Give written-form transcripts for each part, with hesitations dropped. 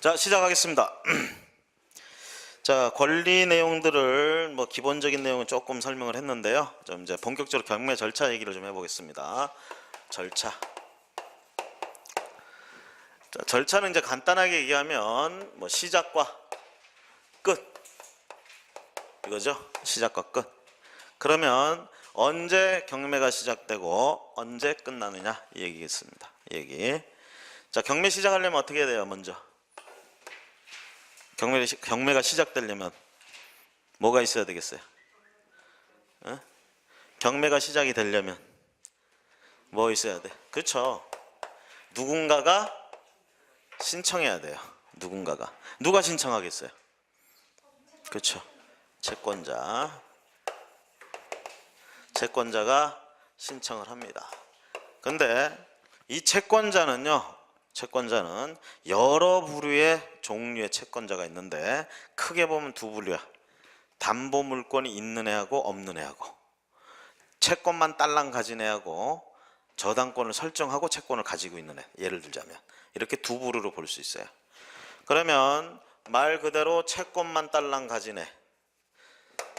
자, 시작하겠습니다. 자, 권리 내용들을 기본적인 내용은 조금 설명을 했는데요. 좀 이제 본격적으로 경매 절차 얘기를 좀 해보겠습니다. 절차. 자, 절차는 이제 간단하게 얘기하면 시작과 끝 이거죠. 시작과 끝. 그러면 언제 경매가 시작되고 언제 끝나느냐 이 얘기겠습니다. 이 얘기. 자, 경매 시작하려면 어떻게 해야 돼요? 먼저 경매가 시작되려면 뭐가 있어야 되겠어요? 경매가 시작이 되려면 뭐 있어야 돼? 그렇죠. 누군가가 신청해야 돼요. 누군가가. 누가 신청하겠어요? 그렇죠. 채권자가 신청을 합니다. 근데 이 채권자는 여러 부류의 종류의 채권자가 있는데 크게 보면 두 부류야. 담보 물권이 있는 애하고 없는 애하고, 채권만 딸랑 가진 애하고, 저당권을 설정하고 채권을 가지고 있는 애. 예를 들자면 이렇게 두 부류로 볼 수 있어요. 그러면 말 그대로 채권만 딸랑 가진 애,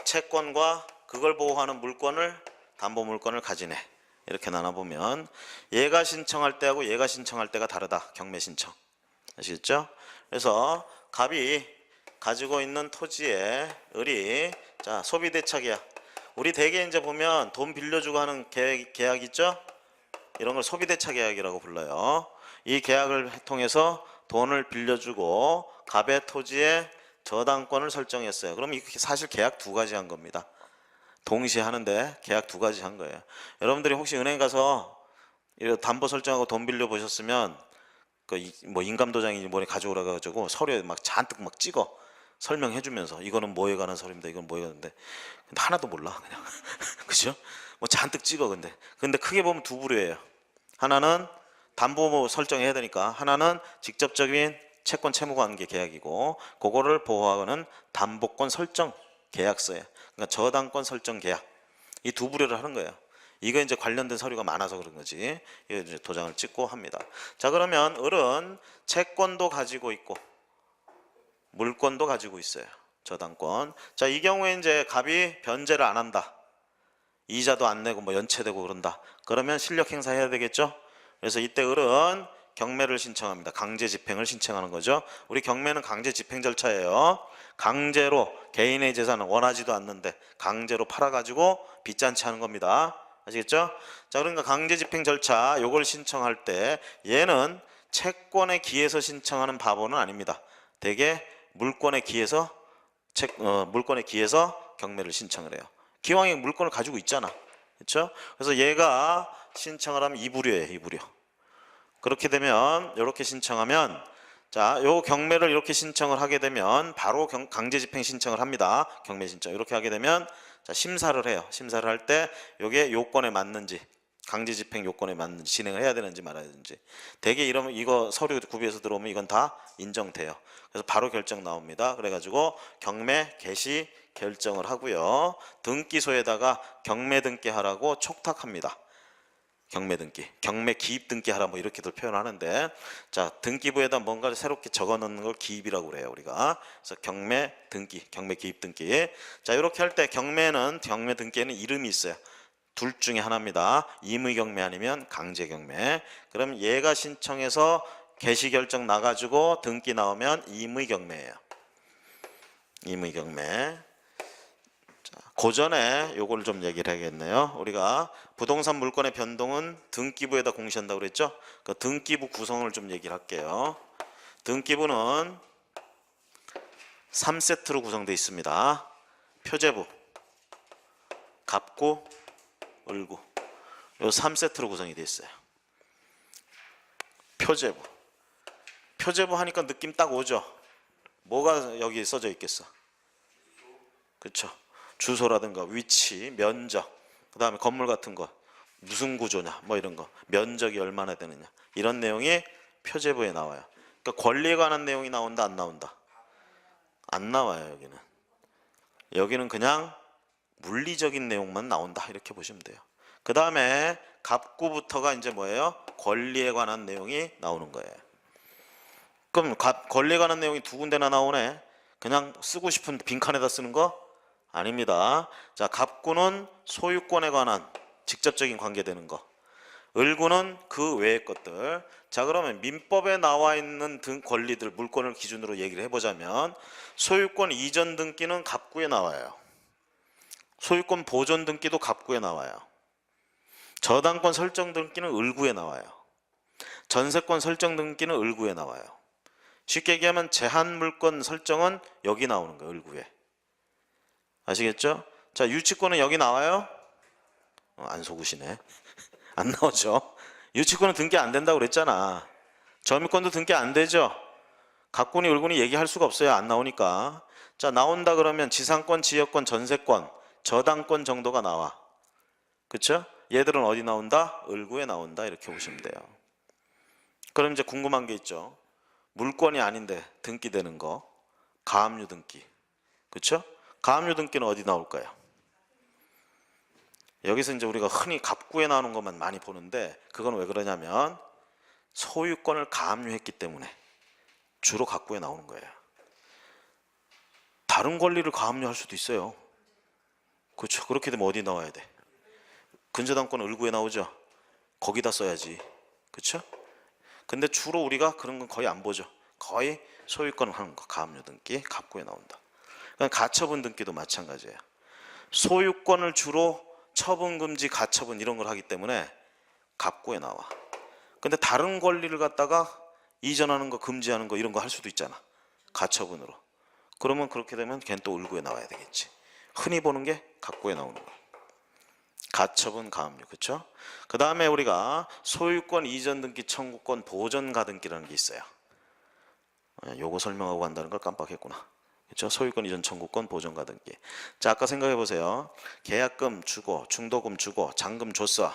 채권과 그걸 보호하는 물권을, 담보 물권을 가진 애, 이렇게 나눠보면 얘가 신청할 때하고 얘가 신청할 때가 다르다. 경매 신청. 아시겠죠? 그래서 갑이 가지고 있는 토지의 을이, 자, 소비대차 계약. 우리 대개 이제 보면 돈 빌려주고 하는 계약 있죠? 이런 걸 소비대차 계약이라고 불러요. 이 계약을 통해서 돈을 빌려주고 갑의 토지에 저당권을 설정했어요. 그럼 이게 사실 계약 두 가지 한 겁니다. 동시에 하는데 계약 두 가지 한 거예요. 여러분들이 혹시 은행 가서 담보 설정하고 돈 빌려 보셨으면 인감도장인지 뭐니 가져오라 가지고 서류에 막 잔뜩 막 찍어 설명해 주면서 이거는 뭐에 관한 서류입니다. 이건 뭐에 관한데 하나도 몰라 그냥. 그죠? 잔뜩 찍어. 근데 크게 보면 두 부류예요. 하나는 담보 설정해야 되니까, 하나는 직접적인 채권 채무 관계 계약이고, 그거를 보호하는 담보권 설정 계약서예요. 그러니까 저당권 설정 계약. 이 두 부류를 하는 거예요. 이거 이제 관련된 서류가 많아서 그런 거지. 이거 이제 도장을 찍고 합니다. 자, 그러면 을은 채권도 가지고 있고 물권도 가지고 있어요. 저당권. 자, 이 경우에 이제 갑이 변제를 안 한다. 이자도 안 내고 연체되고 그런다. 그러면 실력 행사해야 되겠죠? 그래서 이때 을은 경매를 신청합니다. 강제 집행을 신청하는 거죠. 우리 경매는 강제 집행 절차예요. 강제로 개인의 재산을 원하지도 않는데 강제로 팔아가지고 빚잔치 하는 겁니다. 아시겠죠? 자, 그러니까 강제 집행 절차 요걸 신청할 때 얘는 채권에 기해서 신청하는 바보는 아닙니다. 대개 물권에 기해서 경매를 신청을 해요. 기왕에 물권을 가지고 있잖아. 그렇죠? 그래서 얘가 신청을 하면 이 부류예요. 이 부류. 그렇게 되면 이렇게 신청하면, 자, 요 경매를 이렇게 신청을 하게 되면 바로 강제 집행 신청을 합니다. 경매 신청. 이렇게 하게 되면, 자, 심사를 해요. 심사를 할 때 요게 요건에 맞는지, 강제 집행 요건에 맞는지, 진행을 해야 되는지 말아야 되는지. 대개 이러면 이거 서류 구비해서 들어오면 이건 다 인정돼요. 그래서 바로 결정 나옵니다. 그래가지고 경매 개시 결정을 하고요. 등기소에다가 경매 등기하라고 촉탁합니다. 경매 등기, 경매 기입 등기하라 이렇게들 표현하는데, 자, 등기부에다 뭔가를 새롭게 적어 넣는 걸 기입이라고 그래요, 우리가. 그래서 경매 등기, 경매 기입 등기. 자, 이렇게 할 때 경매 등기에는 이름이 있어요. 둘 중에 하나입니다. 임의 경매 아니면 강제 경매. 그럼 얘가 신청해서 개시 결정 나가지고 등기 나오면 임의 경매예요. 임의 경매. 그 전에 요걸 좀 얘기를 해야겠네요. 우리가 부동산 물권의 변동은 등기부에다 공시한다고 그랬죠? 그 등기부 구성을 좀 얘기를 할게요. 등기부는 3세트로 구성되어 있습니다. 표제부, 갑구, 을구. 요 3세트로 구성이 되어 있어요. 표제부. 표제부 하니까 느낌 딱 오죠? 뭐가 여기 써져 있겠어? 그렇죠? 주소라든가 위치, 면적, 그 다음에 건물 같은 거 무슨 구조냐 이런 거, 면적이 얼마나 되느냐, 이런 내용이 표제부에 나와요. 그러니까 권리에 관한 내용이 나온다 안 나온다? 안 나와요. 여기는 그냥 물리적인 내용만 나온다 이렇게 보시면 돼요. 그 다음에 갑구부터가 이제 뭐예요? 권리에 관한 내용이 나오는 거예요. 그럼 권리에 관한 내용이 두 군데나 나오네. 그냥 쓰고 싶은 빈칸에다 쓰는 거 아닙니다. 자, 갑구는 소유권에 관한 직접적인 관계되는 거, 을구는 그 외의 것들. 자, 그러면 민법에 나와 있는 등 권리들, 물권을 기준으로 얘기를 해보자면 소유권 이전 등기는 갑구에 나와요. 소유권 보존 등기도 갑구에 나와요. 저당권 설정 등기는 을구에 나와요. 전세권 설정 등기는 을구에 나와요. 쉽게 얘기하면 제한 물권 설정은 여기 나오는 거예요. 을구에. 아시겠죠? 자, 유치권은 여기 나와요? 안 속으시네. 안 나오죠? 유치권은 등기 안 된다고 그랬잖아. 점유권도 등기 안 되죠? 갑군이 을군이 얘기할 수가 없어요. 안 나오니까. 자, 나온다 그러면 지상권, 지역권, 전세권, 저당권 정도가 나와. 그쵸? 얘들은 어디 나온다? 을구에 나온다. 이렇게 보시면 돼요. 그럼 이제 궁금한 게 있죠. 물권이 아닌데 등기되는 거. 가압류 등기. 그쵸? 가압류 등기는 어디 나올까요? 여기서 이제 우리가 흔히 갑구에 나오는 것만 많이 보는데 그건 왜 그러냐면 소유권을 가압류했기 때문에 주로 갑구에 나오는 거예요. 다른 권리를 가압류할 수도 있어요. 그렇죠. 그렇게 되면 어디 나와야 돼? 근저당권은 을구에 나오죠. 거기다 써야지. 그렇죠? 근데 주로 우리가 그런 건 거의 안 보죠. 거의 소유권 하는 거, 가압류 등기, 갑구에 나온다. 그러니까 가처분 등기도 마찬가지예요. 소유권을 주로 처분금지, 가처분 이런 걸 하기 때문에 갑구에 나와. 근데 다른 권리를 갖다가 이전하는 거, 금지하는 거 이런 거 할 수도 있잖아. 가처분으로. 그러면 그렇게 되면 걔는 또 을구에 나와야 되겠지. 흔히 보는 게 갑구에 나오는 거야. 가처분, 가압류. 그렇죠? 그 다음에 우리가 소유권 이전 등기 청구권 보전 가등기라는 게 있어요. 요거 설명하고 간다는 걸 깜빡했구나. 그렇죠? 소유권 이전 청구권 보전 가등기. 자, 아까 생각해 보세요. 계약금 주고 중도금 주고 잔금 줬어.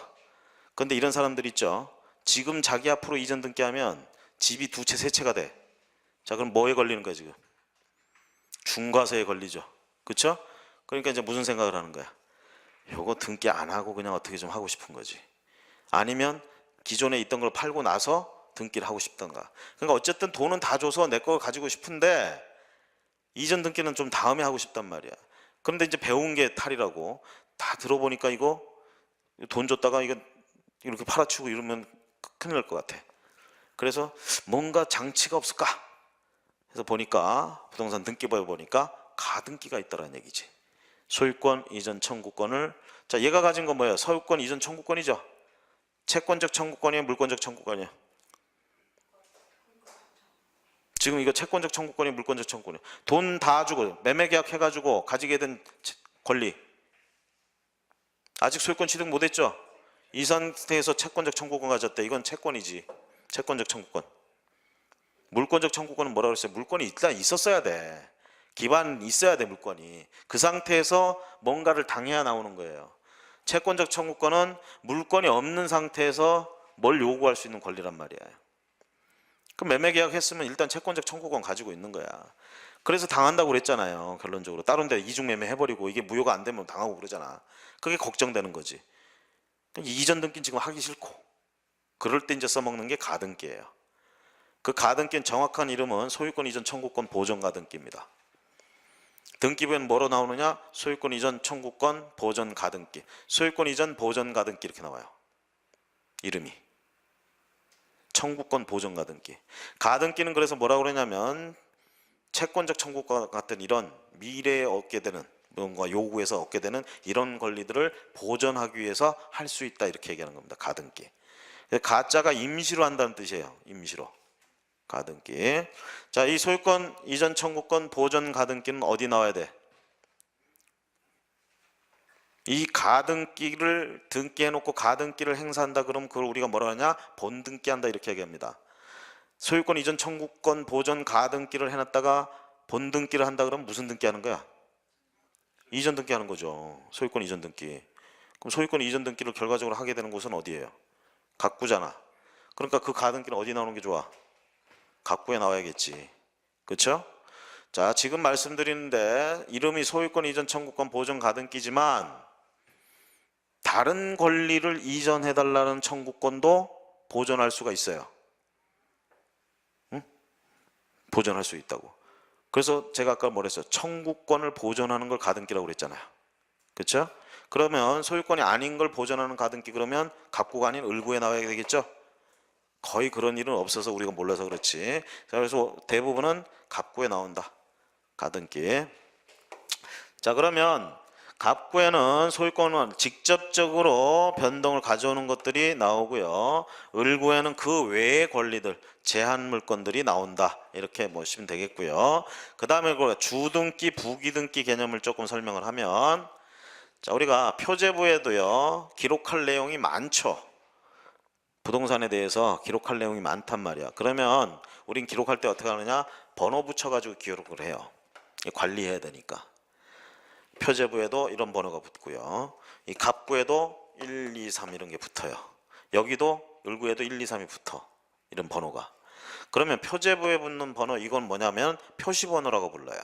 근데 이런 사람들 있죠. 지금 자기 앞으로 이전 등기하면 집이 두 채 세 채가 돼. 자, 그럼 뭐에 걸리는 거야 지금? 중과세에 걸리죠. 그렇죠? 그러니까 이제 무슨 생각을 하는 거야? 요거 등기 안 하고 그냥 어떻게 좀 하고 싶은 거지. 아니면 기존에 있던 걸 팔고 나서 등기를 하고 싶던가. 그러니까 어쨌든 돈은 다 줘서 내 걸 가지고 싶은데 이전 등기는 좀 다음에 하고 싶단 말이야. 그런데 이제 배운 게 탈이라고. 다 들어보니까 이거 돈 줬다가 이거 이렇게 팔아치우고 이러면 큰일 날 것 같아. 그래서 뭔가 장치가 없을까 해서 보니까 부동산 등기부에 보니까 가등기가 있다라는 얘기지. 소유권 이전 청구권을, 자, 얘가 가진 건 뭐예요? 소유권 이전 청구권이죠. 채권적 청구권이에요, 물권적 청구권이에요? 지금 이거 채권적 청구권이 물권적 청구권이에요. 돈 다 주고 매매 계약 해가지고 가지게 된 권리 아직 소유권 취득 못했죠. 이 상태에서 채권적 청구권 가졌대. 이건 채권이지. 채권적 청구권. 물권적 청구권은 뭐라고 그랬어요? 물권이 일단 있었어야 돼. 기반 있어야 돼. 물권이. 그 상태에서 뭔가를 당해야 나오는 거예요. 채권적 청구권은 물권이 없는 상태에서 뭘 요구할 수 있는 권리란 말이에요. 그럼 매매 계약 했으면 일단 채권적 청구권 가지고 있는 거야. 그래서 당한다고 그랬잖아요. 결론적으로 다른 데 이중 매매 해버리고 이게 무효가 안 되면 당하고 그러잖아. 그게 걱정되는 거지. 이전 등기는 지금 하기 싫고 그럴 때 이제 써먹는 게 가등기예요. 그 가등기는 정확한 이름은 소유권 이전 청구권 보전 가등기입니다. 등기부에는 뭐로 나오느냐? 소유권 이전 청구권 보전 가등기. 소유권 이전 보전 가등기 이렇게 나와요. 이름이. 청구권 보전 가등기. 가등기는 그래서 뭐라고 그러냐면 채권적 청구권 같은 이런 미래에 얻게 되는 뭔가 요구해서 얻게 되는 이런 권리들을 보전하기 위해서 할 수 있다 이렇게 얘기하는 겁니다. 가등기. 가짜가 임시로 한다는 뜻이에요. 임시로. 가등기. 자, 이 소유권 이전 청구권 보전 가등기는 어디 나와야 돼? 이 가등기를 등기해놓고 가등기를 행사한다 그러면 그걸 우리가 뭐라 하냐? 본등기한다 이렇게 얘기합니다. 소유권 이전 청구권 보전 가등기를 해놨다가 본등기를 한다 그러면 무슨 등기하는 거야? 이전 등기하는 거죠. 소유권 이전 등기. 그럼 소유권 이전 등기를 결과적으로 하게 되는 곳은 어디예요? 갑구잖아. 그러니까 그 가등기는 어디 나오는 게 좋아? 갑구에 나와야겠지. 그렇죠? 자, 지금 말씀드리는데 이름이 소유권 이전 청구권 보전 가등기지만 다른 권리를 이전해달라는 청구권도 보전할 수가 있어요. 응? 보존할 수 있다고. 그래서 제가 아까 뭐랬어요? 청구권을 보존하는 걸 가등기라고 그랬잖아요. 그렇죠? 그러면 소유권이 아닌 걸 보존하는 가등기, 그러면 갑구가 아닌 을구에 나와야 되겠죠? 거의 그런 일은 없어서 우리가 몰라서 그렇지. 자, 그래서 대부분은 갑구에 나온다. 가등기. 자, 그러면 갑구에는 소유권은 직접적으로 변동을 가져오는 것들이 나오고요. 을구에는 그 외의 권리들, 제한 물건들이 나온다. 이렇게 보시면 되겠고요. 그 다음에 주등기, 부기등기 개념을 조금 설명을 하면, 자, 우리가 표제부에도요, 기록할 내용이 많죠. 부동산에 대해서 기록할 내용이 많단 말이야. 그러면 우린 기록할 때 어떻게 하느냐? 번호 붙여가지고 기록을 해요. 관리해야 되니까. 표제부에도 이런 번호가 붙고요. 이 갑구에도 1, 2, 3 이런 게 붙어요. 여기도 을구에도 1, 2, 3이 붙어. 이런 번호가. 그러면 표제부에 붙는 번호, 이건 뭐냐면 표시번호라고 불러요.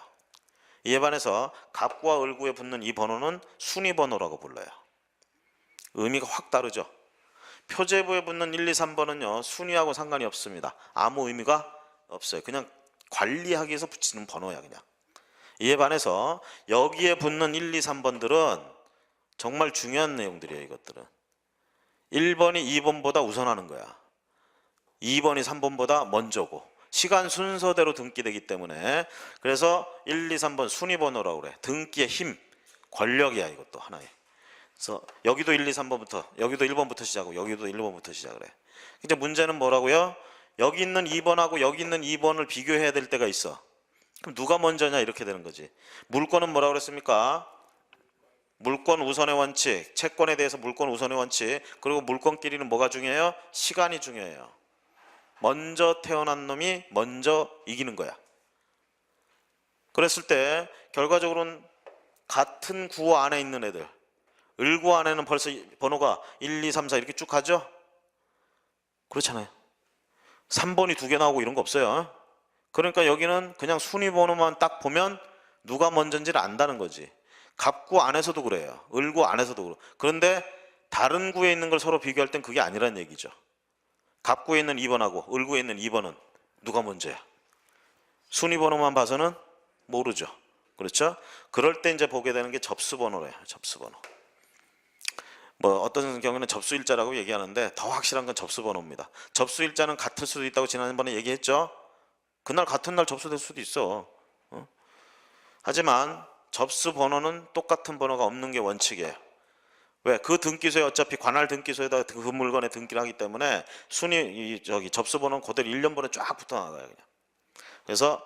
이에 반해서 갑구와 을구에 붙는 이 번호는 순위번호라고 불러요. 의미가 확 다르죠. 표제부에 붙는 1, 2, 3번은요 순위하고 상관이 없습니다. 아무 의미가 없어요. 그냥 관리하기 위해서 붙이는 번호야 그냥. 이에 반해서 여기에 붙는 1, 2, 3번들은 정말 중요한 내용들이에요. 이것들은 1번이 2번보다 우선하는 거야. 2번이 3번보다 먼저고, 시간 순서대로 등기되기 때문에. 그래서 1, 2, 3번 순위번호라고 그래. 등기의 힘, 권력이야 이것도 하나의. 그래서 여기도 1, 2, 3번부터, 여기도 1번부터 시작하고 여기도 1번부터 시작을 해. 이제 문제는 뭐라고요? 여기 있는 2번하고 여기 있는 2번을 비교해야 될 때가 있어. 그럼 누가 먼저냐 이렇게 되는 거지. 물권은 뭐라고 그랬습니까? 물권 우선의 원칙, 채권에 대해서 물권 우선의 원칙, 그리고 물권끼리는 뭐가 중요해요? 시간이 중요해요. 먼저 태어난 놈이 먼저 이기는 거야. 그랬을 때 결과적으로는 같은 구호 안에 있는 애들, 을구 안에는 벌써 번호가 1, 2, 3, 4 이렇게 쭉 가죠? 그렇잖아요. 3번이 두 개 나오고 이런 거 없어요. 그러니까 여기는 그냥 순위 번호만 딱 보면 누가 먼저인지를 안다는 거지. 갑구 안에서도 그래요. 을구 안에서도 그래요. 그런데 다른 구에 있는 걸 서로 비교할 땐 그게 아니란 얘기죠. 갑구에 있는 2번하고 을구에 있는 2번은 누가 먼저야? 순위 번호만 봐서는 모르죠. 그렇죠? 그럴 때 이제 보게 되는 게 접수번호래요. 접수번호. 뭐 어떤 경우는 접수일자라고 얘기하는데 더 확실한 건 접수번호입니다. 접수일자는 같을 수도 있다고 지난번에 얘기했죠. 그날 같은 날 접수될 수도 있어. 하지만 접수번호는 똑같은 번호가 없는 게 원칙이에요. 왜? 그 등기소에 어차피 관할 등기소에다 그 물건에 등기를 하기 때문에 접수번호는 그대로 1년번에 쫙 붙어 나가요. 그냥. 그래서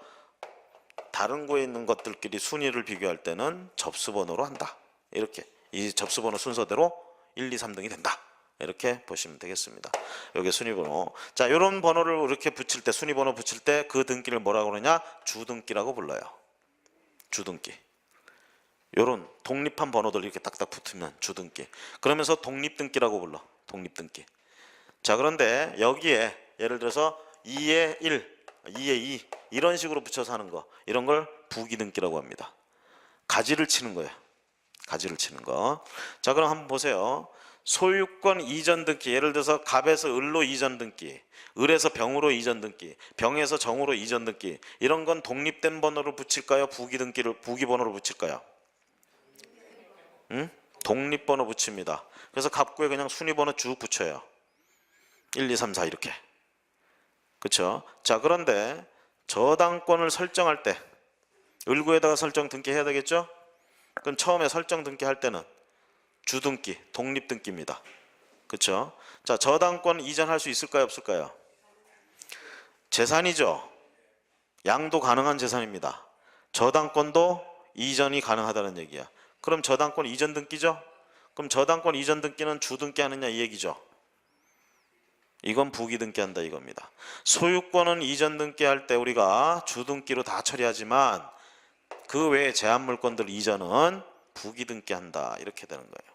다른 구에 있는 것들끼리 순위를 비교할 때는 접수번호로 한다. 이렇게 이 접수번호 순서대로 1, 2, 3등이 된다. 이렇게 보시면 되겠습니다. 여기 순위번호. 자, 이런 번호를 이렇게 붙일 때, 순위번호 붙일 때 그 등기를 뭐라고 그러냐? 주등기라고 불러요. 주등기. 요런 독립한 번호들 이렇게 딱딱 붙으면 주등기. 그러면서 독립등기라고 불러. 독립등기. 자, 그런데 여기에 예를 들어서 2에 1, 2에 2 이런 식으로 붙여서 하는 거, 이런 걸 부기등기라고 합니다. 가지를 치는 거예요. 가지를 치는 거. 자, 그럼 한번 보세요. 소유권 이전 등기, 예를 들어서 갑에서 을로 이전 등기, 을에서 병으로 이전 등기, 병에서 정으로 이전 등기, 이런 건 독립된 번호를 붙일까요? 부기번호를 붙일까요? 독립번호 붙입니다. 그래서 갑구에 그냥 순위번호 쭉 붙여요. 1, 2, 3, 4 이렇게. 그렇죠? 자, 그런데 저당권을 설정할 때 을구에다가 설정 등기해야 되겠죠? 그럼 처음에 설정 등기할 때는 주등기, 독립등기입니다. 그렇죠? 자, 저당권 이전할 수 있을까요? 없을까요? 재산이죠. 양도 가능한 재산입니다. 저당권도 이전이 가능하다는 얘기야. 그럼 저당권 이전 등기죠? 그럼 저당권 이전 등기는 주등기 하느냐 이 얘기죠. 이건 부기등기 한다 이겁니다. 소유권은 이전 등기할 때 우리가 주등기로 다 처리하지만 그 외에 제한 물건들 이전은 부기등기 한다 이렇게 되는 거예요.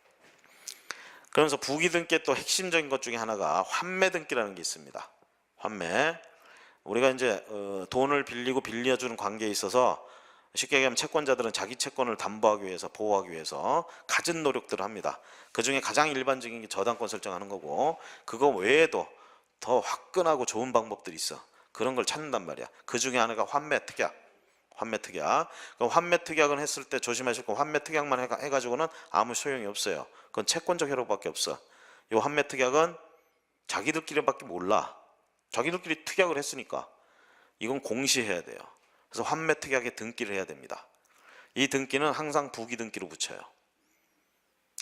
그러면서 부기등기의 또 핵심적인 것 중에 하나가 환매등기라는 게 있습니다. 환매. 우리가 이제 돈을 빌리고 빌려주는 관계에 있어서 쉽게 얘기하면 채권자들은 자기 채권을 담보하기 위해서, 보호하기 위해서 갖은 노력들을 합니다. 그 중에 가장 일반적인 게 저당권 설정하는 거고, 그거 외에도 더 화끈하고 좋은 방법들이 있어. 그런 걸 찾는단 말이야. 그 중에 하나가 환매특약. 환매특약. 그럼 환매특약은 했을 때 조심하실 거, 환매특약만 해가지고는 아무 소용이 없어요. 그건 채권적 효력밖에 없어. 이 환매특약은 자기들끼리밖에 몰라. 자기들끼리 특약을 했으니까 이건 공시해야 돼요. 그래서 환매특약에 등기를 해야 됩니다. 이 등기는 항상 부기등기로 붙여요.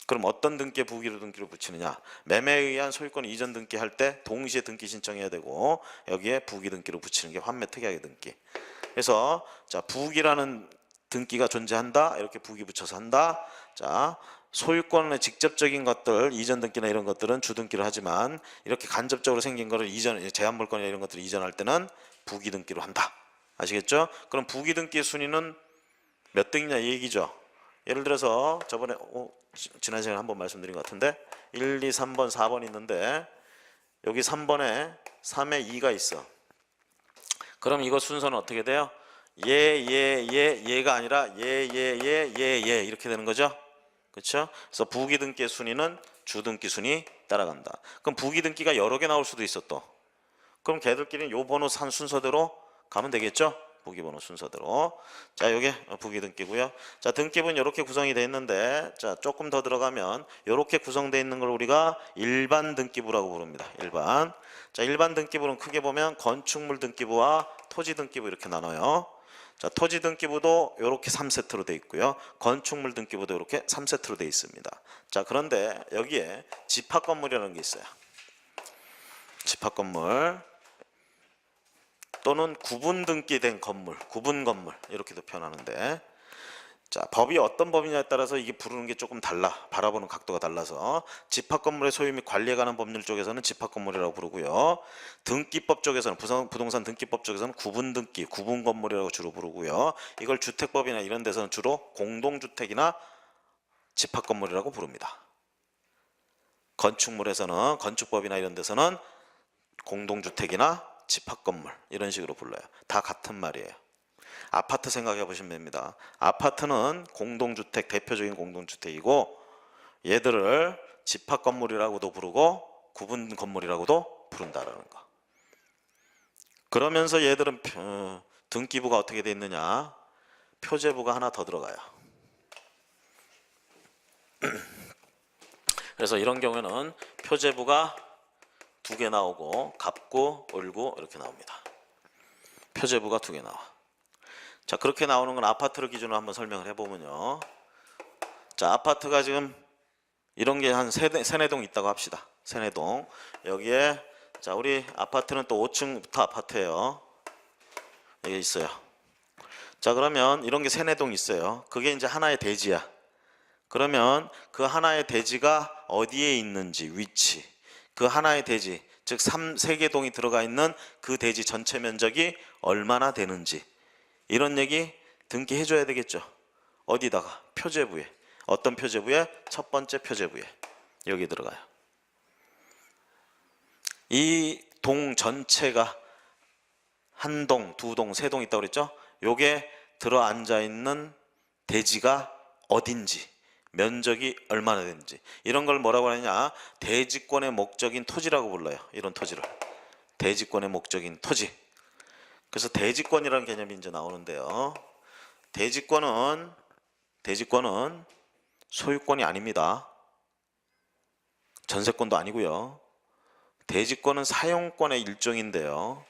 그럼 어떤 등기에 부기로 등기를 붙이느냐? 매매에 의한 소유권 이전 등기할 때 동시에 등기 신청해야 되고 여기에 부기 등기로 붙이는 게 환매특약의 등기. 그래서 자, 부기라는 등기가 존재한다. 이렇게 부기 붙여서 한다. 자, 소유권의 직접적인 것들, 이전 등기나 이런 것들은 주등기를 하지만 이렇게 간접적으로 생긴 거를 이전, 제한 물건이나 이런 것들을 이전할 때는 부기 등기로 한다. 아시겠죠? 그럼 부기 등기의 순위는 몇 등이냐 이 얘기죠. 예를 들어서 저번에 지난 시간에 한번 말씀드린 것 같은데 1, 2, 3번, 4번 있는데 여기 3번에 3에 2가 있어. 그럼 이거 순서는 어떻게 돼요? 얘가 아니라 얘 이렇게 되는 거죠. 그렇죠? 그래서 부기등기의 순위는 주등기 순위 따라간다. 그럼 부기등기가 여러 개 나올 수도 있어 또. 그럼 걔들끼리는 요 번호 산 순서대로 가면 되겠죠? 부기번호 순서대로. 자, 요게 부기등기고요. 자, 등기부는 이렇게 구성이 되어 있는데, 자, 조금 더 들어가면 이렇게 구성되어 있는 걸 우리가 일반 등기부라고 부릅니다. 일반. 자, 일반 등기부는 크게 보면 건축물 등기부와 토지 등기부 이렇게 나눠요. 자, 토지 등기부도 이렇게 3세트로 되어 있고요. 건축물 등기부도 이렇게 3세트로 되어 있습니다. 자, 그런데 여기에 집합 건물이라는 게 있어요. 집합 건물. 또는 구분 등기된 건물, 구분 건물 이렇게도 표현하는데, 자, 법이 어떤 법이냐에 따라서 이게 부르는 게 조금 달라. 바라보는 각도가 달라서 집합 건물의 소유 및 관리에 관한 법률 쪽에서는 집합 건물이라고 부르고요. 등기법 쪽에서는 부동산 등기법 쪽에서는 구분 등기, 구분 건물이라고 주로 부르고요. 이걸 주택법이나 이런 데서는 주로 공동주택이나 집합 건물이라고 부릅니다. 건축물에서는 건축법이나 이런 데서는 공동주택이나 집합 건물 이런 식으로 불러요. 다 같은 말이에요. 아파트 생각해 보시면 됩니다. 아파트는 공동주택, 대표적인 공동주택이고 얘들을 집합 건물이라고도 부르고 구분 건물이라고도 부른다라는 거. 그러면서 얘들은 등기부가 어떻게 돼 있느냐? 표제부가 하나 더 들어가요. 그래서 이런 경우에는 표제부가 2개 나오고 갑구, 을구 이렇게 나옵니다. 표제부가 2개 나와. 자, 그렇게 나오는 건 아파트를 기준으로 한번 설명을 해보면요. 자, 아파트가 지금 이런 게 한 세네 동 있다고 합시다. 세네 동. 여기에 자, 우리 아파트는 또 5층부터 아파트예요. 여기 있어요. 자, 그러면 이런 게 세네 동 있어요. 그게 이제 하나의 대지야. 그러면 그 하나의 대지가 어디에 있는지 위치, 그 하나의 대지, 즉 3개 동이 들어가 있는 그 대지 전체 면적이 얼마나 되는지 이런 얘기 등기해 줘야 되겠죠. 어디다가? 표제부에. 어떤 표제부에? 첫 번째 표제부에. 여기 들어가요. 이 동 전체가 한 동, 두 동, 세 동 있다고 그랬죠? 요게 들어앉아 있는 대지가 어딘지, 면적이 얼마나 되는지 이런 걸 뭐라고 하느냐? 대지권의 목적인 토지라고 불러요. 이런 토지를 대지권의 목적인 토지. 그래서 대지권이라는 개념이 이제 나오는데요. 대지권은 소유권이 아닙니다. 전세권도 아니고요. 대지권은 사용권의 일종인데요.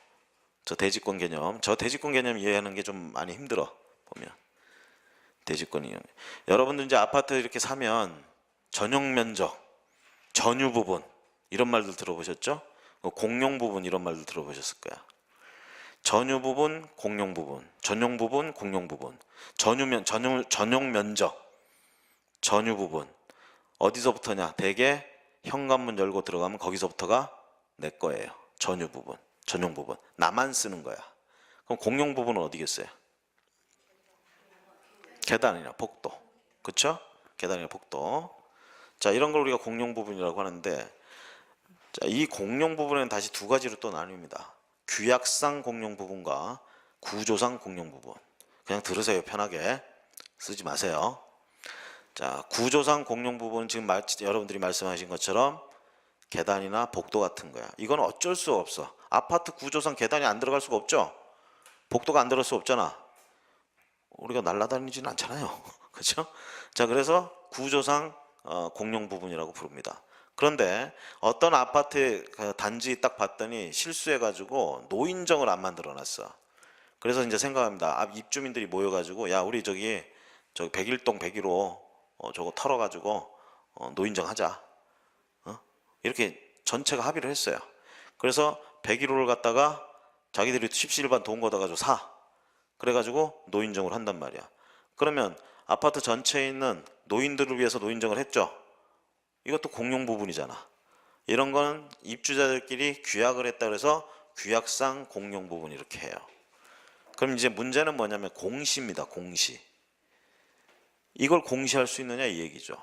저 대지권 개념 이해하는 게 좀 많이 힘들어 보면. 대지권이요. 여러분들 이제 아파트 이렇게 사면 전용 면적, 전유 부분 이런 말들 들어보셨죠? 공용 부분 이런 말들 들어보셨을 거야. 전유 부분, 공용 부분, 전용 부분, 공용 부분, 전용 면적, 전유 부분 어디서부터냐? 대개 현관문 열고 들어가면 거기서부터가 내 거예요. 전유 부분, 전용 부분 나만 쓰는 거야. 그럼 공용 부분은 어디겠어요? 계단이나 복도, 그렇죠? 계단이나 복도. 자, 이런 걸 우리가 공용 부분이라고 하는데, 자, 이 공용 부분은 다시 2가지로 또 나뉩니다. 규약상 공용 부분과 구조상 공용 부분. 그냥 들으세요. 편하게 쓰지 마세요. 자, 구조상 공용 부분은 지금 여러분들이 말씀하신 것처럼 계단이나 복도 같은 거야. 이건 어쩔 수 없어. 아파트 구조상 계단이 안 들어갈 수가 없죠. 복도가 안 들어갈 수 없잖아. 우리가 날아다니지는 않잖아요. 그렇죠? 자, 그래서 구조상 공용 부분이라고 부릅니다. 그런데 어떤 아파트 단지 딱 봤더니 실수해가지고 노인정을 안 만들어놨어. 그래서 이제 생각합니다. 입주민들이 모여가지고 야, 우리 저기 101동 101호 저거 털어가지고 노인정 하자. 이렇게 전체가 합의를 했어요. 그래서 101호를 갖다가 자기들이 십시일반 돈 걷어가지고 사. 그래가지고 노인정을 한단 말이야. 그러면 아파트 전체에 있는 노인들을 위해서 노인정을 했죠. 이것도 공용 부분이잖아. 이런 거는 입주자들끼리 규약을 했다 그래서 규약상 공용 부분 이렇게 해요. 그럼 이제 문제는 뭐냐면 공시입니다. 공시. 이걸 공시할 수 있느냐 이 얘기죠.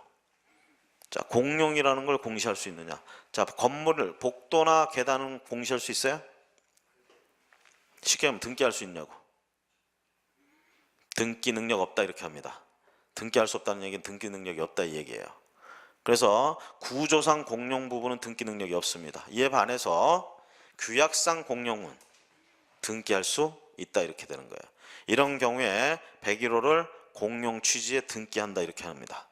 자, 공용이라는 걸 공시할 수 있느냐. 자, 건물을 복도나 계단은 공시할 수 있어요? 쉽게 하면 등기할 수 있냐고. 등기 능력 없다 이렇게 합니다. 등기할 수 없다는 얘기는 등기 능력이 없다 이 얘기예요. 그래서 구조상 공용 부분은 등기 능력이 없습니다. 이에 반해서 규약상 공용은 등기할 수 있다 이렇게 되는 거예요. 이런 경우에 101호를 공용 취지에 등기한다 이렇게 합니다.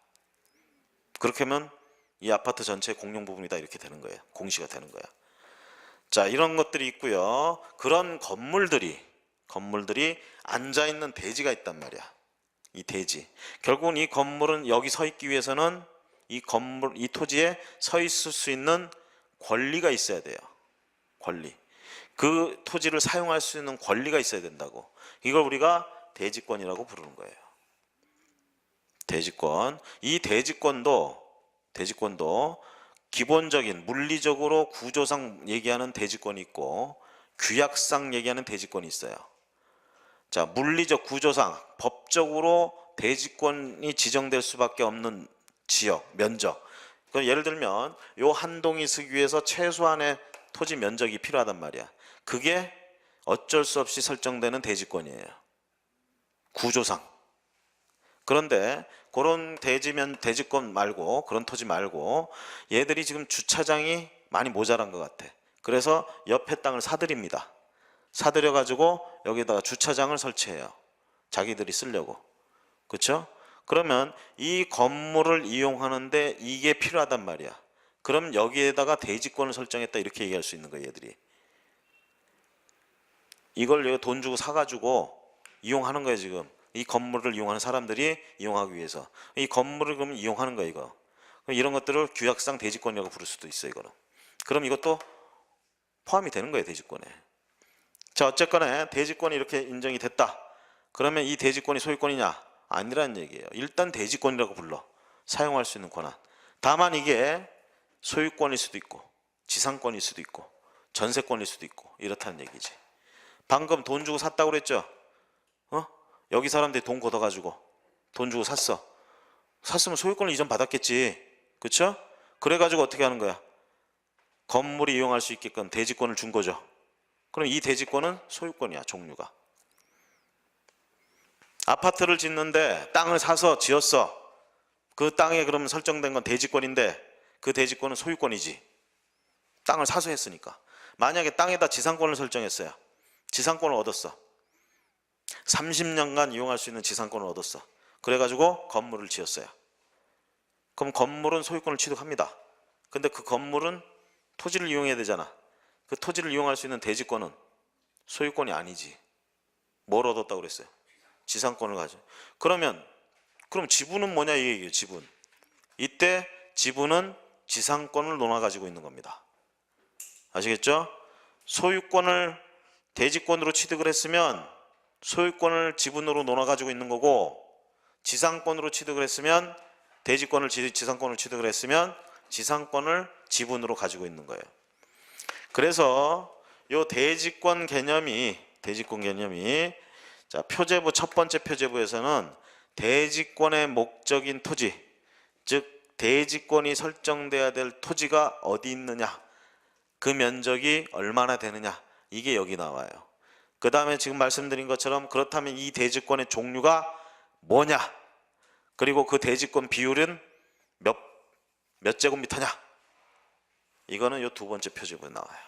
그렇게 하면 이 아파트 전체 공용 부분이다 이렇게 되는 거예요. 공시가 되는 거예요. 자, 이런 것들이 있고요. 그런 건물들이 앉아있는 대지가 있단 말이야. 이 대지. 결국은 이 건물은 여기 서 있기 위해서는 이 토지에 서 있을 수 있는 권리가 있어야 돼요. 권리. 그 토지를 사용할 수 있는 권리가 있어야 된다고. 이걸 우리가 대지권이라고 부르는 거예요. 대지권. 이 대지권도 기본적인 물리적으로 구조상 얘기하는 대지권이 있고 규약상 얘기하는 대지권이 있어요. 자, 물리적 구조상 법적으로 대지권이 지정될 수밖에 없는 지역, 면적. 예를 들면 요 한 동이 쓰기 위해서 최소한의 토지 면적이 필요하단 말이야. 그게 어쩔 수 없이 설정되는 대지권이에요. 구조상. 그런데 그런 대지권 말고, 그런 토지 말고 얘들이 지금 주차장이 많이 모자란 것 같아. 그래서 옆에 땅을 사들입니다. 사들여 가지고 여기다가 주차장을 설치해요. 자기들이 쓰려고. 그렇죠? 그러면 이 건물을 이용하는데 이게 필요하단 말이야. 그럼 여기에다가 대지권을 설정했다 이렇게 얘기할 수 있는 거예요, 얘들이. 이걸 돈 주고 사가지고 이용하는 거예요, 지금. 이 건물을 이용하는 사람들이 이용하기 위해서. 이 건물을 그러면 이용하는 거예요, 이거. 그럼 이런 것들을 규약상 대지권이라고 부를 수도 있어요, 이거는. 그럼 이것도 포함이 되는 거예요, 대지권에. 자, 어쨌거나 대지권이 이렇게 인정이 됐다. 그러면 이 대지권이 소유권이냐? 아니라는 얘기예요. 일단 대지권이라고 불러. 사용할 수 있는 권한. 다만 이게 소유권일 수도 있고 지상권일 수도 있고 전세권일 수도 있고 이렇다는 얘기지. 방금 돈 주고 샀다고 그랬죠? 여기 사람들이 돈 걷어가지고 돈 주고 샀어. 샀으면 소유권을 이전 받았겠지. 그렇죠? 그래가지고 어떻게 하는 거야? 건물이 이용할 수 있게끔 대지권을 준 거죠. 그럼 이 대지권은 소유권이야, 종류가. 아파트를 짓는데 땅을 사서 지었어. 그 땅에 그러면 설정된 건 대지권인데 그 대지권은 소유권이지. 땅을 사서 했으니까. 만약에 땅에다 지상권을 설정했어요. 지상권을 얻었어. 30년간 이용할 수 있는 지상권을 얻었어. 그래가지고 건물을 지었어요. 그럼 건물은 소유권을 취득합니다. 근데 그 건물은 토지를 이용해야 되잖아. 그 토지를 이용할 수 있는 대지권은 소유권이 아니지. 뭘 얻었다고 그랬어요? 지상권을 가져. 그럼 지분은 뭐냐 이 얘기예요. 지분. 이때 지분은 지상권을 논아 가지고 있는 겁니다. 아시겠죠? 소유권을 대지권으로 취득을 했으면 소유권을 지분으로 논아 가지고 있는 거고, 지상권으로 취득을 했으면 지상권을 취득을 했으면 지상권을 지분으로 가지고 있는 거예요. 그래서 요 대지권 개념이 자, 표제부 첫 번째 표제부에서는 대지권의 목적인 토지, 즉 대지권이 설정돼야 될 토지가 어디 있느냐, 그 면적이 얼마나 되느냐, 이게 여기 나와요. 그 다음에 지금 말씀드린 것처럼 그렇다면 이 대지권의 종류가 뭐냐, 그리고 그 대지권 비율은 몇 제곱미터냐, 이거는 요 두 번째 표제부에 나와요.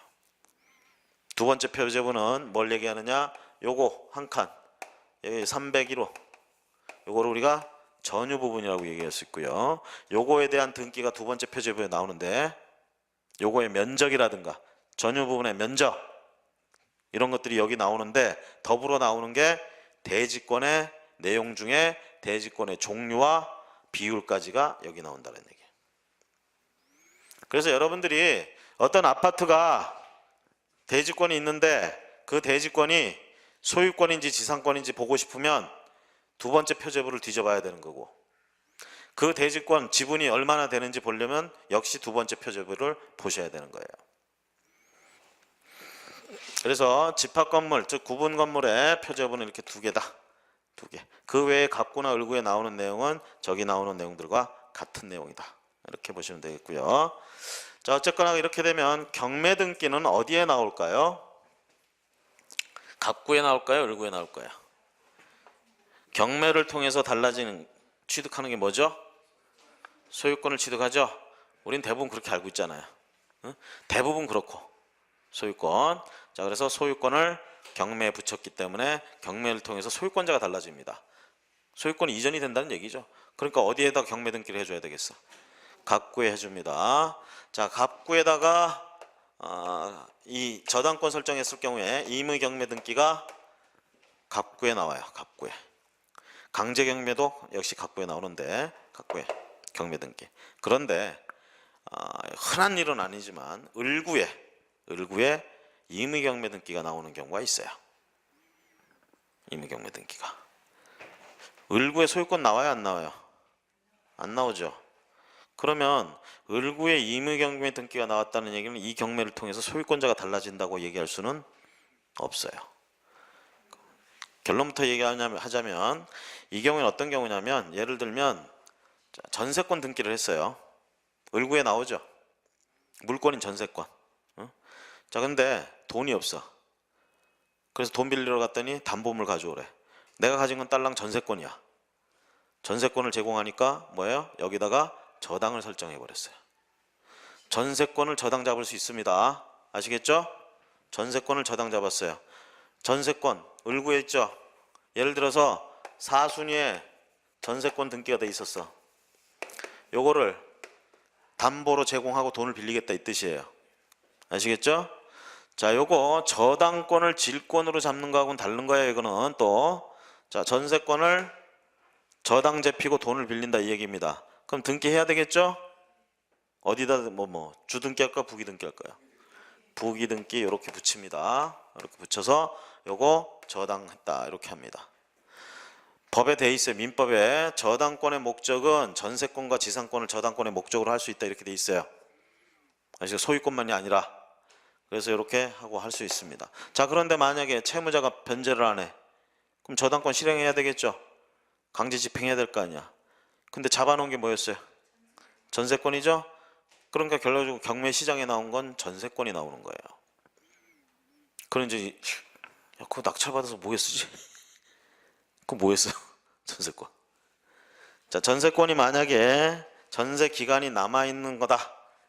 두 번째 표제부는 뭘 얘기하느냐? 요거 한 칸, 여기 301호, 요거를 우리가 전유 부분이라고 얘기할 수 있고요. 요거에 대한 등기가 두 번째 표제부에 나오는데, 요거의 면적이라든가 전유 부분의 면적, 이런 것들이 여기 나오는데, 더불어 나오는 게 대지권의 내용 중에 대지권의 종류와 비율까지가 여기 나온다는 얘기예요. 그래서 여러분들이 어떤 아파트가 대지권이 있는데 그 대지권이 소유권인지 지상권인지 보고 싶으면 두 번째 표제부를 뒤져봐야 되는 거고, 그 대지권 지분이 얼마나 되는지 보려면 역시 두 번째 표제부를 보셔야 되는 거예요. 그래서 집합건물, 즉 구분 건물의 표제부는 이렇게 두 개다. 두 개. 그 외에 갑구나 을구에 나오는 내용은 저기 나오는 내용들과 같은 내용이다. 이렇게 보시면 되겠고요. 자, 어쨌거나 이렇게 되면 경매 등기는 어디에 나올까요? 갑구에 나올까요? 을구에 나올까요? 경매를 통해서 달라지는, 취득하는 게 뭐죠? 소유권을 취득하죠. 우린 대부분 그렇게 알고 있잖아요. 응? 대부분 그렇고 소유권. 자, 그래서 소유권을 경매에 붙였기 때문에 경매를 통해서 소유권자가 달라집니다. 소유권이 이전이 된다는 얘기죠. 그러니까 어디에다 경매 등기를 해줘야 되겠어? 갑구에 해줍니다. 자, 갑구에다가 이 저당권 설정했을 경우에 임의 경매 등기가 갑구에 나와요. 갑구에. 강제 경매도 역시 갑구에 나오는데, 갑구에 경매 등기. 그런데 흔한 일은 아니지만 을구에 임의 경매 등기가 나오는 경우가 있어요. 임의 경매 등기가. 을구에 소유권 나와요, 안 나와요? 안 나오죠. 그러면 을구에 임의 경매 등기가 나왔다는 얘기는 이 경매를 통해서 소유권자가 달라진다고 얘기할 수는 없어요. 결론부터 얘기하자면 이 경우는 어떤 경우냐면, 예를 들면 전세권 등기를 했어요. 을구에 나오죠. 물권인 전세권. 자, 근데 돈이 없어. 그래서 돈 빌리러 갔더니 담보물 가져오래. 내가 가진 건 딸랑 전세권이야. 전세권을 제공하니까 뭐예요? 여기다가 저당을 설정해 버렸어요. 전세권을 저당 잡을 수 있습니다. 아시겠죠? 전세권을 저당 잡았어요. 전세권 을구에 있죠. 예를 들어서 사순위에 전세권 등기가 돼 있었어. 요거를 담보로 제공하고 돈을 빌리겠다 이 뜻이에요. 아시겠죠? 자, 요거 저당권을 질권으로 잡는 거하고는 다른 거예요. 이거는 또, 자, 전세권을 저당 잡히고 돈을 빌린다 이 얘기입니다. 그럼 등기해야 되겠죠? 어디다 주등기 할까 부기등기 할까요? 부기등기 이렇게 붙입니다. 이렇게 붙여서 요거 저당했다 이렇게 합니다. 법에 돼 있어요. 민법에 저당권의 목적은 전세권과 지상권을 저당권의 목적으로 할 수 있다 이렇게 돼 있어요. 아시죠? 소유권만이 아니라. 그래서 이렇게 하고 할 수 있습니다. 자, 그런데 만약에 채무자가 변제를 안 해. 그럼 저당권 실행해야 되겠죠? 강제 집행해야 될 거 아니야. 근데 잡아놓은 게 뭐였어요? 전세권이죠? 그러니까 결론적으로 경매 시장에 나온 건 전세권이 나오는 거예요. 그럼 이제 야, 그거 낙찰받아서 뭐에 쓰지? 그거 뭐에 써? 전세권. 자, 전세권이 만약에 전세 기간이 남아있는 거다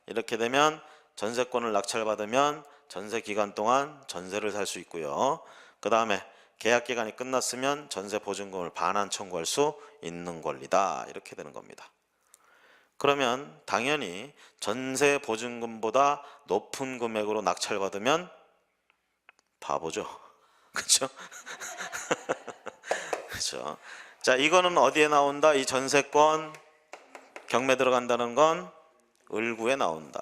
이렇게 되면 전세권을 낙찰받으면 전세 기간 동안 전세를 살 수 있고요. 그 다음에 계약 기간이 끝났으면 전세 보증금을 반환 청구할 수 있는 권리다 이렇게 되는 겁니다. 그러면 당연히 전세 보증금보다 높은 금액으로 낙찰받으면 바보죠. 그렇죠? 그렇죠. 자, 이거는 어디에 나온다? 이 전세권 경매 들어간다는 건 을구에 나온다.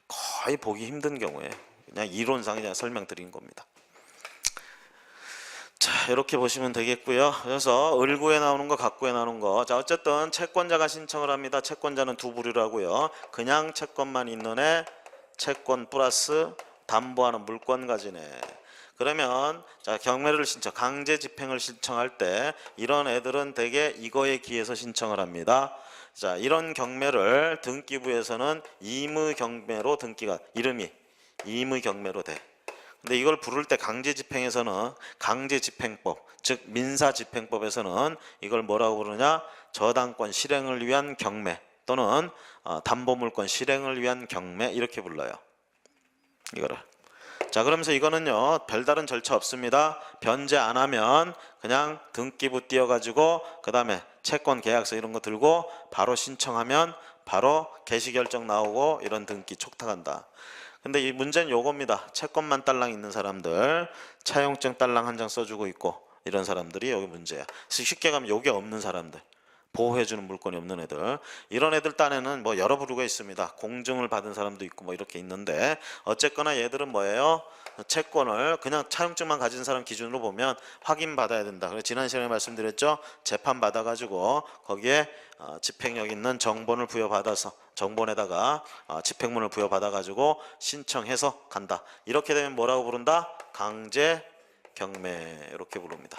거의 보기 힘든 경우에 그냥 이론상 그냥 설명드린 겁니다. 자, 이렇게 보시면 되겠고요. 그래서 을구에 나오는 거, 갑구에 나오는 거. 자, 어쨌든 채권자가 신청을 합니다. 채권자는 두 부류라고요. 그냥 채권만 있는 애, 채권 플러스 담보하는 물권 가진 애. 그러면 자, 경매를 신청, 강제 집행을 신청할 때 이런 애들은 대개 이거에 기해서 신청을 합니다. 자, 이런 경매를 등기부에서는 임의 경매로 등기가 이름이 임의 경매로 돼. 근데 이걸 부를 때 강제집행에서는 강제집행법, 즉 민사집행법에서는 이걸 뭐라고 부르냐? 저당권 실행을 위한 경매 또는 담보물권 실행을 위한 경매 이렇게 불러요. 이거를. 자, 그러면서 이거는요 별다른 절차 없습니다. 변제 안 하면 그냥 등기부 띄워가지고 그 다음에 채권 계약서 이런 거 들고 바로 신청하면 바로 개시결정 나오고 이런 등기 촉탁한다. 근데 이 문제는 요겁니다. 채권만 딸랑 있는 사람들, 차용증 딸랑 한 장 써주고 있고 이런 사람들이 여기 문제야. 쉽게 가면 요게 없는 사람들, 보호해주는 물건이 없는 애들, 이런 애들 딴에는 뭐 여러 부류가 있습니다. 공증을 받은 사람도 있고 뭐 이렇게 있는데 어쨌거나 얘들은 뭐예요? 채권을 그냥 차용증만 가진 사람 기준으로 보면 확인받아야 된다. 그래서 지난 시간에 말씀드렸죠. 재판 받아가지고 거기에 집행력 있는 정본을 부여받아서 정본에다가 집행문을 부여받아가지고 신청해서 간다. 이렇게 되면 뭐라고 부른다? 강제 경매 이렇게 부릅니다.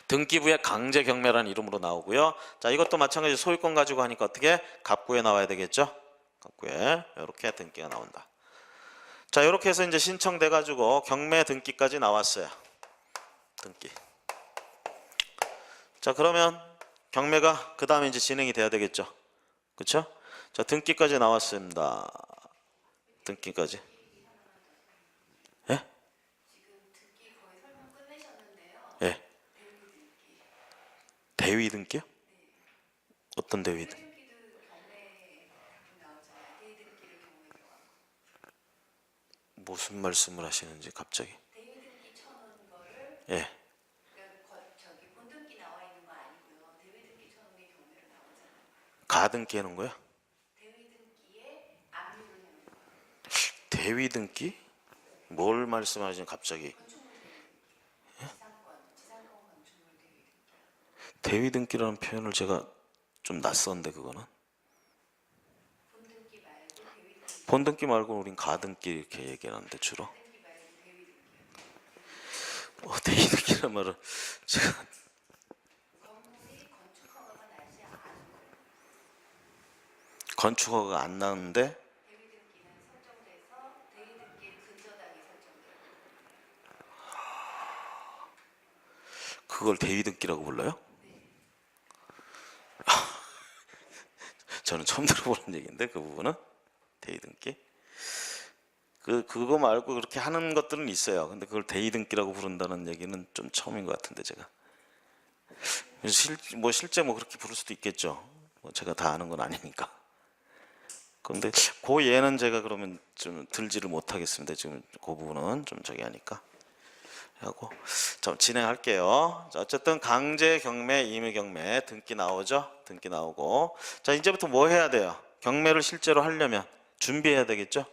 등기부에 강제 경매라는 이름으로 나오고요. 자, 이것도 마찬가지 소유권 가지고 하니까 어떻게? 갑구에 나와야 되겠죠? 갑구에 이렇게 등기가 나온다. 자, 이렇게 해서 이제 신청돼 가지고 경매 등기까지 나왔어요. 등기. 자, 그러면 경매가 그 다음에 이제 진행이 돼야 되겠죠? 그렇죠? 자, 등기까지 나왔습니다. 등기까지. 예? 예. 대위 등기요? 어떤 대위 등기? 무슨 말씀을 하시는지 갑자기. 예. 가등기 해놓은 거야? 대위 등기? 뭘 말씀하시는 갑자기? 대위 등기라는 표현을 제가 좀 낯선데 그거는 본등기 말고 우린 가등기 이렇게 얘기하는데 주로 대위 등기란 말은 제가 건축허가가 안 나는데 그걸 대위 등기라고 불러요? 저는 처음 들어보는 얘기인데 그 부분은 대위 등기. 그거 말고 그렇게 하는 것들은 있어요. 근데 그걸 대위 등기라고 부른다는 얘기는 좀 처음인 것 같은데 제가. 실제 뭐 그렇게 부를 수도 있겠죠. 뭐 제가 다 아는 건 아니니까. 근데 그 예는 제가 그러면 좀 들지를 못하겠습니다. 지금 그 부분은 좀 저기 하니까. 하고 좀 진행할게요. 자, 어쨌든 강제 경매, 임의 경매 등기 나오죠. 등기 나오고 자 이제부터 뭐 해야 돼요? 경매를 실제로 하려면 준비해야 되겠죠.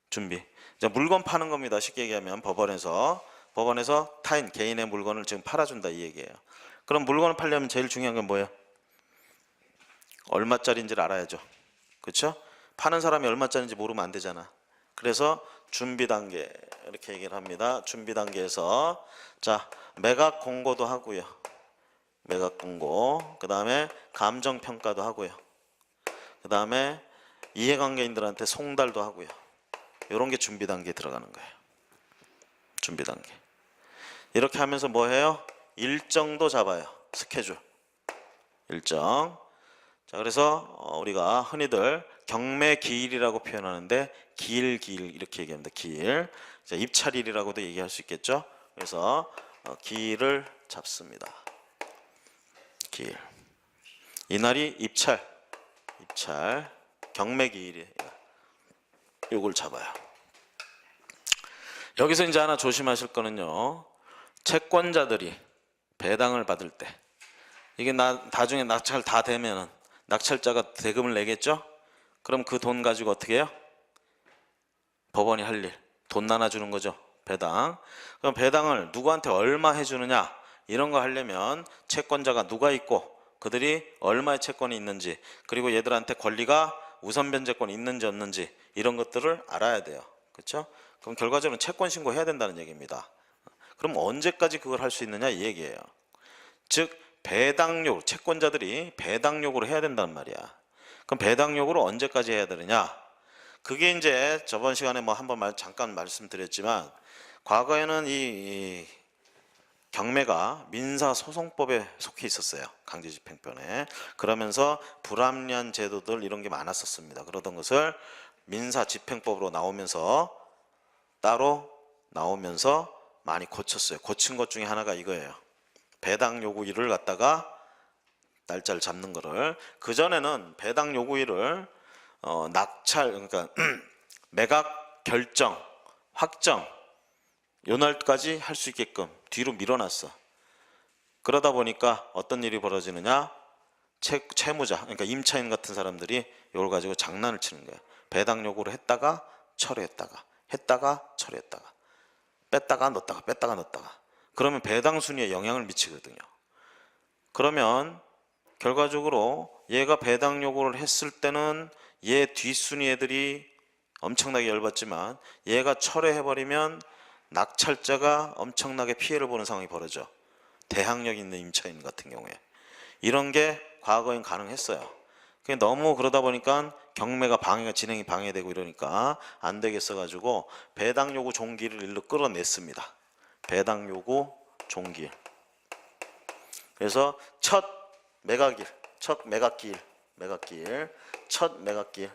준비. 자, 물건 파는 겁니다. 쉽게 얘기하면 법원에서 타인 개인의 물건을 지금 팔아준다 이 얘기예요. 그럼 물건을 팔려면 제일 중요한 건 뭐예요? 얼마짜리인지를 알아야죠. 그렇죠? 파는 사람이 얼마짜리인지 모르면 안 되잖아. 그래서 준비 단계 이렇게 얘기를 합니다. 준비 단계에서 자 매각 공고도 하고요. 매각 공고, 그 다음에 감정 평가도 하고요. 그 다음에 이해관계인들한테 송달도 하고요. 이런 게 준비 단계에 들어가는 거예요. 준비 단계. 이렇게 하면서 뭐 해요? 일정도 잡아요. 스케줄. 일정. 자, 그래서 우리가 흔히들 경매 기일이라고 표현하는데 기일 이렇게 얘기합니다. 기일. 자, 입찰일이라고도 얘기할 수 있겠죠. 그래서 기일을 잡습니다. 기일. 이날이 입찰 경매 기일이에요. 요걸 잡아요. 여기서 이제 하나 조심하실 거는요. 채권자들이 배당을 받을 때 이게 나중에 낙찰 다 되면은 낙찰자가 대금을 내겠죠? 그럼 그 돈 가지고 어떻게 해요? 법원이 할 일, 돈 나눠주는 거죠. 배당. 그럼 배당을 누구한테 얼마 해주느냐 이런 거 하려면 채권자가 누가 있고 그들이 얼마의 채권이 있는지 그리고 얘들한테 권리가 우선 변제권이 있는지 없는지 이런 것들을 알아야 돼요. 그렇죠? 그럼 결과적으로 채권 신고해야 된다는 얘기입니다. 그럼 언제까지 그걸 할 수 있느냐 이 얘기예요. 즉 배당력, 채권자들이 배당력으로 해야 된단 말이야. 그럼 배당력으로 언제까지 해야 되느냐? 그게 이제 저번 시간에 뭐 한번 잠깐 말씀드렸지만 과거에는 이 경매가 민사소송법에 속해 있었어요. 강제집행권에. 그러면서 불합리한 제도들 이런 게 많았었습니다. 그러던 것을 민사집행법으로 나오면서 따로 나오면서 많이 고쳤어요. 고친 것 중에 하나가 이거예요. 배당 요구일을 갖다가 날짜를 잡는 거를, 그전에는 배당 요구일을 낙찰, 그러니까 매각 결정, 확정 요 날까지 할 수 있게끔 뒤로 밀어놨어. 그러다 보니까 어떤 일이 벌어지느냐, 채무자, 그러니까 임차인 같은 사람들이 이걸 가지고 장난을 치는 거야. 배당 요구를 했다가 철회했다가, 했다가 철회했다가, 뺐다가 넣었다가, 뺐다가 넣었다가. 그러면 배당 순위에 영향을 미치거든요. 그러면 결과적으로 얘가 배당 요구를 했을 때는 얘 뒷순위 애들이 엄청나게 열받지만, 얘가 철회해버리면 낙찰자가 엄청나게 피해를 보는 상황이 벌어져. 대항력 있는 임차인 같은 경우에. 이런 게 과거엔 가능했어요. 너무 그러다 보니까 경매가 진행이 방해되고 이러니까 안 되겠어 가지고 배당 요구 종기를 일로 끌어냈습니다. 배당 요구 종기. 그래서 첫 매각일, 첫 매각기일, 첫 매각기일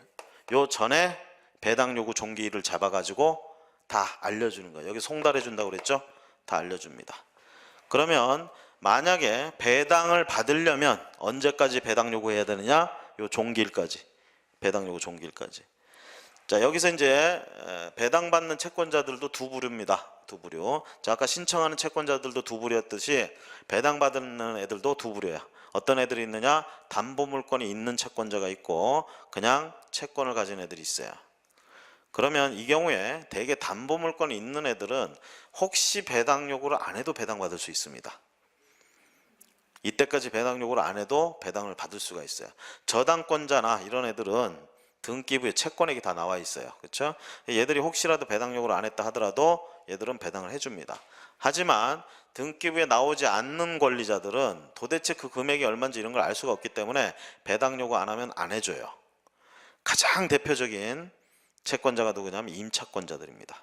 요 전에 배당 요구 종기일을 잡아가지고 다 알려주는 거예요. 여기 송달해 준다고 그랬죠? 다 알려줍니다. 그러면 만약에 배당을 받으려면 언제까지 배당 요구해야 되느냐? 요 종기일까지. 배당 요구 종기일까지. 자, 여기서 이제 배당 받는 채권자들도 두 부류입니다. 두 부류. 자, 아까 신청하는 채권자들도 두 부류였듯이 배당 받는 애들도 두 부류야. 어떤 애들이 있느냐? 담보 물건이 있는 채권자가 있고 그냥 채권을 가진 애들이 있어요. 그러면 이 경우에 대개 담보 물건이 있는 애들은 혹시 배당 요구를 안 해도 배당 받을 수 있습니다. 이때까지 배당 요구를 안 해도 배당을 받을 수가 있어요. 저당권자나 이런 애들은 등기부에 채권액이 다 나와 있어요. 그렇죠? 얘들이 혹시라도 배당 요구를 안 했다 하더라도 얘들은 배당을 해줍니다. 하지만 등기부에 나오지 않는 권리자들은 도대체 그 금액이 얼마인지 이런 걸 알 수가 없기 때문에 배당 요구 안 하면 안 해줘요. 가장 대표적인 채권자가 누구냐면 임차권자들입니다.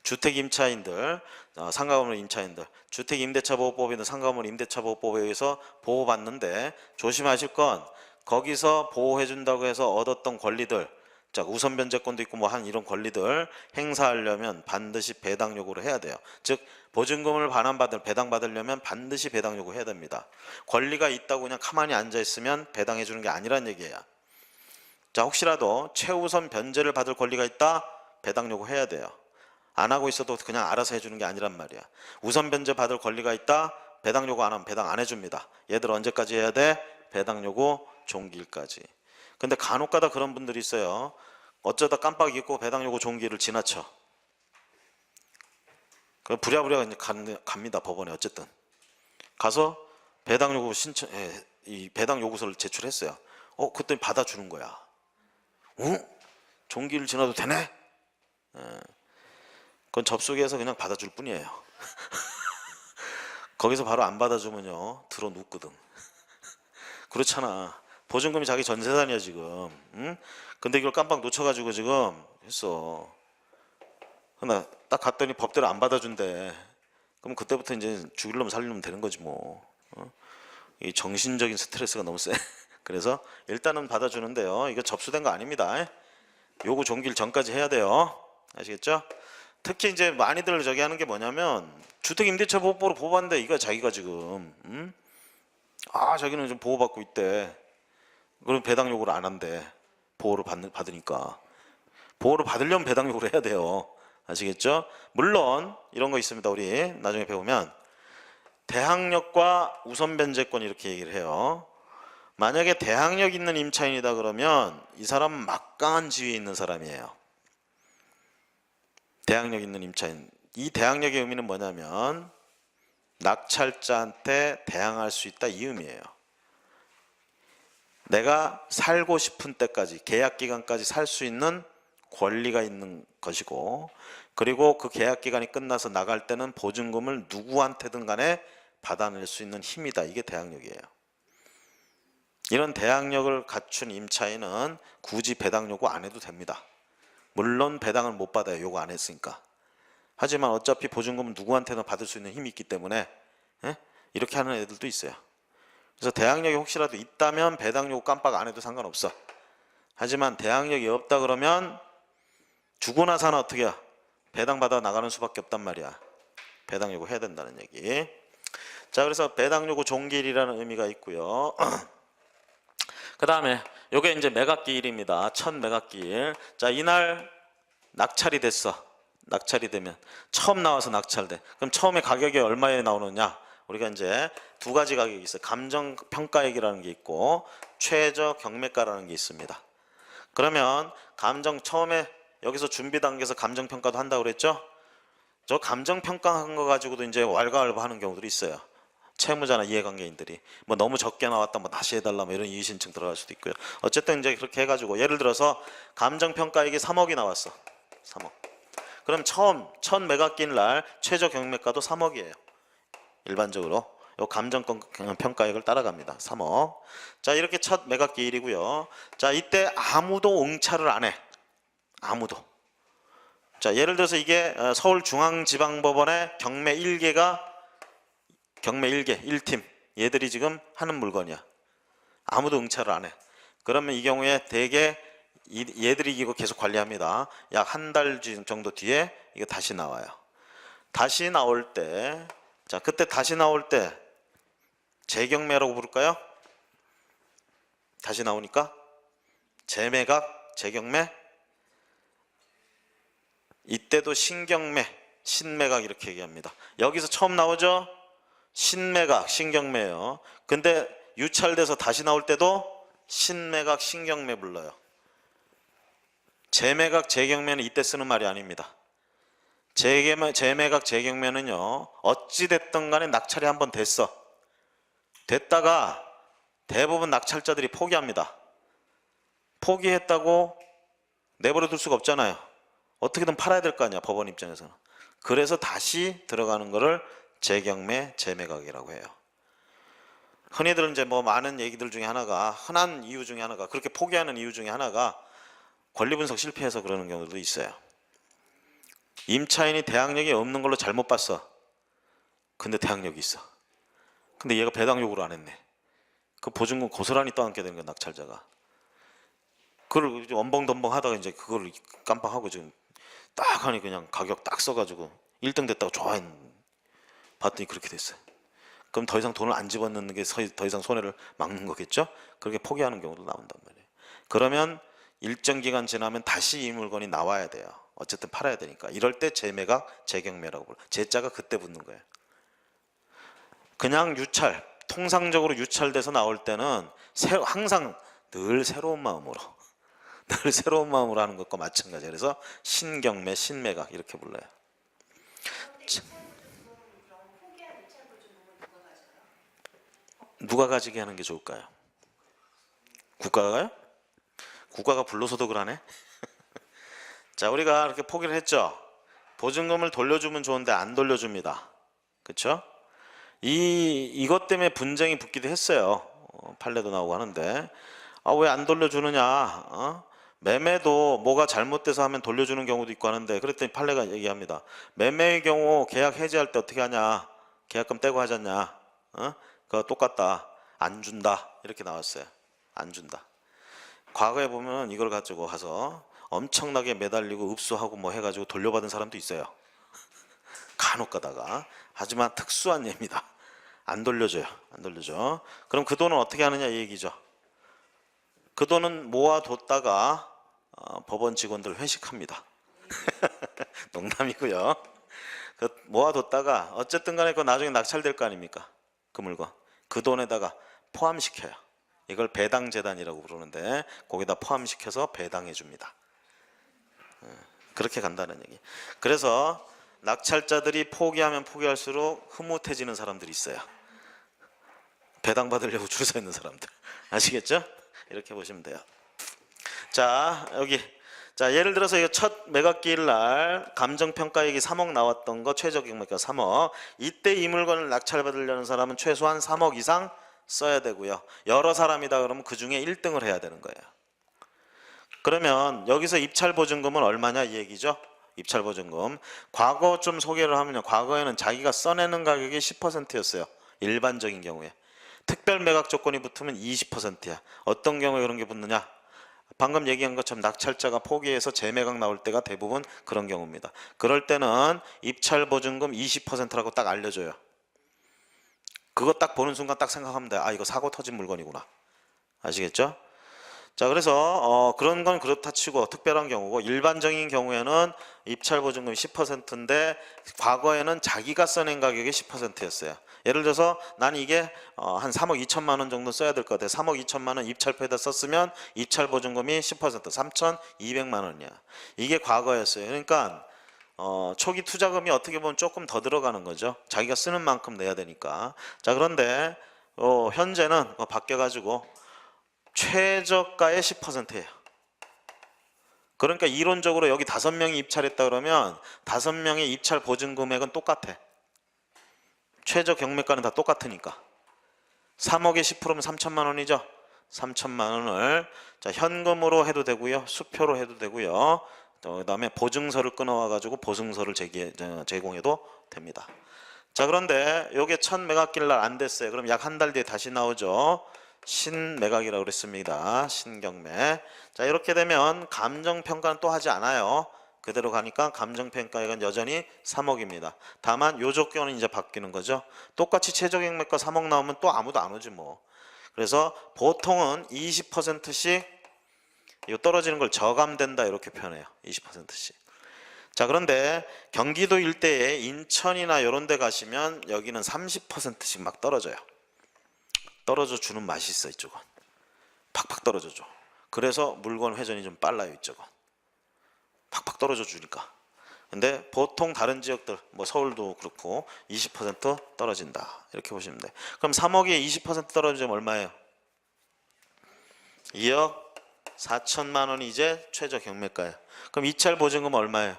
주택임차인들, 상가건물 임차인들, 주택임대차보호법이나 상가건물 임대차보호법에 의해서 보호받는데 조심하실 건 거기서 보호해준다고 해서 얻었던 권리들, 자 우선 변제권도 있고 뭐 한 이런 권리들 행사하려면 반드시 배당 요구를 해야 돼요. 즉 보증금을 배당 받으려면 반드시 배당 요구해야 됩니다. 권리가 있다고 그냥 가만히 앉아 있으면 배당해 주는 게 아니란 얘기예요. 자, 혹시라도 최우선 변제를 받을 권리가 있다? 배당 요구해야 돼요. 안 하고 있어도 그냥 알아서 해주는 게 아니란 말이야. 우선 변제 받을 권리가 있다? 배당 요구 안 하면 배당 안 해줍니다. 얘들 언제까지 해야 돼? 배당 요구 종기일까지. 근데 간혹가다 그런 분들이 있어요. 어쩌다 깜빡 잊고 배당 요구 종기를 지나쳐. 그 부랴부랴 갑니다. 법원에 어쨌든. 가서 배당 요구 이 배당 요구서를 제출했어요. 그때 받아주는 거야. 종기를 지나도 되네? 그건 접수기에서 그냥 받아줄 뿐이에요. 거기서 바로 안 받아주면요 들어 눕거든. 그렇잖아. 보증금이 자기 전 재산이야 지금. 응? 근데 이걸 깜빡 놓쳐가지고 지금 했어. 근데 딱 갔더니 법대로 안 받아준대. 그럼 그때부터 이제 죽이려면 살리면 되는 거지 뭐. 이 정신적인 스트레스가 너무 세. 그래서 일단은 받아주는데요. 이거 접수된 거 아닙니다. 요구 종기일 전까지 해야 돼요. 아시겠죠? 특히 이제 많이들 저기 하는 게 뭐냐면 주택임대차보호법으로 보호받는데 이거 자기가 지금 자기는 좀 보호받고 있대. 그럼 배당 요구를 안 한대. 보호를 받으니까. 보호를 받으려면 배당 요구를 해야 돼요. 아시겠죠? 물론 이런 거 있습니다. 우리 나중에 배우면 대항력과 우선 변제권 이렇게 얘기를 해요. 만약에 대항력 있는 임차인이다 그러면 이 사람은 막강한 지위에 있는 사람이에요. 대항력 있는 임차인. 이 대항력의 의미는 뭐냐면 낙찰자한테 대항할 수 있다 이 의미예요. 내가 살고 싶은 때까지 계약 기간까지 살 수 있는 권리가 있는 것이고, 그리고 그 계약 기간이 끝나서 나갈 때는 보증금을 누구한테든 간에 받아낼 수 있는 힘이다. 이게 대항력이에요. 이런 대항력을 갖춘 임차인은 굳이 배당 요구 안 해도 됩니다. 물론 배당을 못 받아요. 요구 안 했으니까. 하지만 어차피 보증금은 누구한테나 받을 수 있는 힘이 있기 때문에 예? 이렇게 하는 애들도 있어요. 그래서 대항력이 혹시라도 있다면 배당 요구 깜빡 안 해도 상관없어. 하지만 대항력이 없다 그러면 주고 나서는 어떻게 해야 배당 받아 나가는 수밖에 없단 말이야. 배당 요구 해야 된다는 얘기. 자, 그래서 배당 요구 종기일이라는 의미가 있고요. 그 다음에 요게 이제 매각기일입니다. 첫 매각기일. 자, 이날 낙찰이 됐어. 낙찰이 되면 처음 나와서 낙찰돼. 그럼 처음에 가격이 얼마에 나오느냐? 우리가 이제 두 가지 가격이 있어요. 감정평가액이라는 게 있고 최저 경매가라는 게 있습니다. 그러면 처음에 여기서 준비 단계에서 감정평가도 한다고 그랬죠? 저 감정평가한 거 가지고도 이제 왈가왈부하는 경우들이 있어요. 채무자나 이해관계인들이 뭐 너무 적게 나왔다, 뭐 다시 해달라, 뭐 이런 이의신청 들어갈 수도 있고요. 어쨌든 이제 그렇게 해가지고 예를 들어서 감정평가액이 3억이 나왔어. 3억. 그럼 첫 매각기일 날 최저 경매가도 3억이에요. 일반적으로 요 감정평가액을 따라갑니다. 3억. 자, 이렇게 첫 매각기일이고요. 자, 이때 아무도 응찰을 안 해. 아무도. 자, 예를 들어서 이게 서울중앙지방법원의 경매 1개 1팀 얘들이 지금 하는 물건이야. 아무도 응찰을 안 해. 그러면 이 경우에 대개 얘들이 이거 계속 관리합니다. 약 한 달 정도 뒤에 이거 다시 나와요. 다시 나올 때, 자, 그때 다시 나올 때 재경매라고 부를까요? 다시 나오니까 재매각, 재경매. 이때도 신경매, 신매각 이렇게 얘기합니다. 여기서 처음 나오죠? 신매각, 신경매예요. 근데 유찰돼서 다시 나올 때도 신매각, 신경매 불러요. 재매각, 재경매는 이때 쓰는 말이 아닙니다. 재매각, 재경매는요, 어찌됐든 간에 낙찰이 한번 됐어. 됐다가 대부분 낙찰자들이 포기합니다. 포기했다고 내버려 둘 수가 없잖아요. 어떻게든 팔아야 될 거 아니야, 법원 입장에서는. 그래서 다시 들어가는 거를 재경매, 재매각이라고 해요. 흔히들 이제 뭐 많은 얘기들 중에 하나가, 흔한 이유 중에 하나가, 그렇게 포기하는 이유 중에 하나가 권리분석 실패해서 그러는 경우도 있어요. 임차인이 대항력이 없는 걸로 잘못 봤어. 근데 대항력이 있어. 근데 얘가 배당 요구를 안 했네. 그 보증금 고스란히 떠안게 되는 거야, 낙찰자가. 그걸 원벙덤벙 하다가 이제 그걸 깜빡하고 지금 딱 하니 그냥 가격 딱 써가지고 1등 됐다고 좋아했는데 봤더니 그렇게 됐어요. 그럼 더 이상 돈을 안 집어넣는 게 더 이상 손해를 막는 거겠죠? 그렇게 포기하는 경우도 나온단 말이에요. 그러면 일정 기간 지나면 다시 이 물건이 나와야 돼요. 어쨌든 팔아야 되니까. 이럴 때 재매각, 재경매라고 불러요. 재자가 그때 붙는 거예요. 그냥 유찰, 통상적으로 유찰돼서 나올 때는 항상 늘 새로운 마음으로 늘 새로운 마음으로 하는 것과 마찬가지예요. 그래서 신경매, 신매각 이렇게 불러요. 누가 가지게 하는 게 좋을까요? 국가가요? 국가가 불로소득을 하네? 자, 우리가 이렇게 포기를 했죠. 보증금을 돌려주면 좋은데 안 돌려줍니다. 그렇죠? 이것 때문에 분쟁이 붙기도 했어요. 판례도 나오고 하는데 왜 안 돌려주느냐? 매매도 뭐가 잘못돼서 하면 돌려주는 경우도 있고 하는데, 그랬더니 판례가 얘기합니다. 매매의 경우 계약 해지할 때 어떻게 하냐? 계약금 떼고 하잖냐? 그거 똑같다. 안 준다. 이렇게 나왔어요. 안 준다. 과거에 보면 이걸 가지고 가서 엄청나게 매달리고 읍수하고 뭐 해가지고 돌려받은 사람도 있어요. 간혹 가다가. 하지만 특수한 예입니다. 안 돌려줘요. 안 돌려줘. 그럼 그 돈은 어떻게 하느냐 이 얘기죠. 그 돈은 모아뒀다가 법원 직원들 회식합니다. 농담이고요. 그 모아뒀다가 어쨌든 간에 그 나중에 낙찰될 거 아닙니까? 그 물건. 그 돈에다가 포함시켜요. 이걸 배당재단이라고 부르는데 거기다 포함시켜서 배당해 줍니다. 그렇게 간다는 얘기. 그래서 낙찰자들이 포기하면 포기할수록 흐뭇해지는 사람들이 있어요. 배당 받으려고 줄 서 있는 사람들. 아시겠죠? 이렇게 보시면 돼요. 자, 여기. 자, 예를 들어서 이거 첫 매각기일 날 감정평가액이 3억 나왔던 거, 최저 경매가 3억. 이때 이 물건을 낙찰받으려는 사람은 최소한 3억 이상 써야 되고요. 여러 사람이다 그러면 그 중에 1등을 해야 되는 거예요. 그러면 여기서 입찰 보증금은 얼마냐 이 얘기죠. 입찰보증금. 과거 좀 소개를 하면요. 과거에는 자기가 써내는 가격이 10%였어요. 일반적인 경우에. 특별 매각 조건이 붙으면 20%야. 어떤 경우에 그런 게 붙느냐? 방금 얘기한 것처럼 낙찰자가 포기해서 재매각 나올 때가 대부분 그런 경우입니다. 그럴 때는 입찰보증금 20%라고 딱 알려줘요. 그거 딱 보는 순간 딱 생각하면 돼. 아, 이거 사고 터진 물건이구나. 아시겠죠? 자, 그래서 그런 건 그렇다 치고 특별한 경우고, 일반적인 경우에는 입찰보증금이 10%인데 과거에는 자기가 써낸 가격이 10%였어요. 예를 들어서 나는 이게 한 3억 2천만 원 정도 써야 될 것 같아. 3억 2천만 원 입찰표에다 썼으면 입찰보증금이 10% 3,200만 원이야. 이게 과거였어요. 그러니까 초기 투자금이 어떻게 보면 조금 더 들어가는 거죠. 자기가 쓰는 만큼 내야 되니까. 자, 그런데 현재는 바뀌어가지고 최저가의 10%예요. 그러니까 이론적으로 여기 5명이 입찰했다 그러면 5명의 입찰 보증 금액은 똑같아. 최저 경매가는 다 똑같으니까. 3억에 10%면 3천만 원이죠. 3천만 원을 자, 현금으로 해도 되고요. 수표로 해도 되고요. 그다음에 보증서를 끊어와 가지고 보증서를 제공해도 됩니다. 자, 그런데 요게 첫 매각길 날 안 됐어요. 그럼 약 한 달 뒤에 다시 나오죠. 신매각이라고 그랬습니다. 신경매. 자, 이렇게 되면 감정평가는 또 하지 않아요. 그대로 가니까 감정평가액은 여전히 3억입니다. 다만 요 조건은 이제 바뀌는 거죠. 똑같이 최저경매가 3억 나오면 또 아무도 안 오지 뭐. 그래서 보통은 20%씩 이 떨어지는 걸 저감된다 이렇게 표현해요. 20%씩. 자, 그런데 경기도 일대에 인천이나 이런 데 가시면 여기는 30%씩 막 떨어져요. 떨어져 주는 맛이 있어. 이쪽은 팍팍 떨어져 줘. 그래서 물건 회전이 좀 빨라요. 이쪽은 팍팍 떨어져 주니까. 근데 보통 다른 지역들 뭐 서울도 그렇고 20% 떨어진다 이렇게 보시면 돼. 그럼 3억에 20% 떨어지면 얼마예요? 2억 4천만 원이 이제 최저 경매가예요. 그럼 입찰 보증금 얼마예요?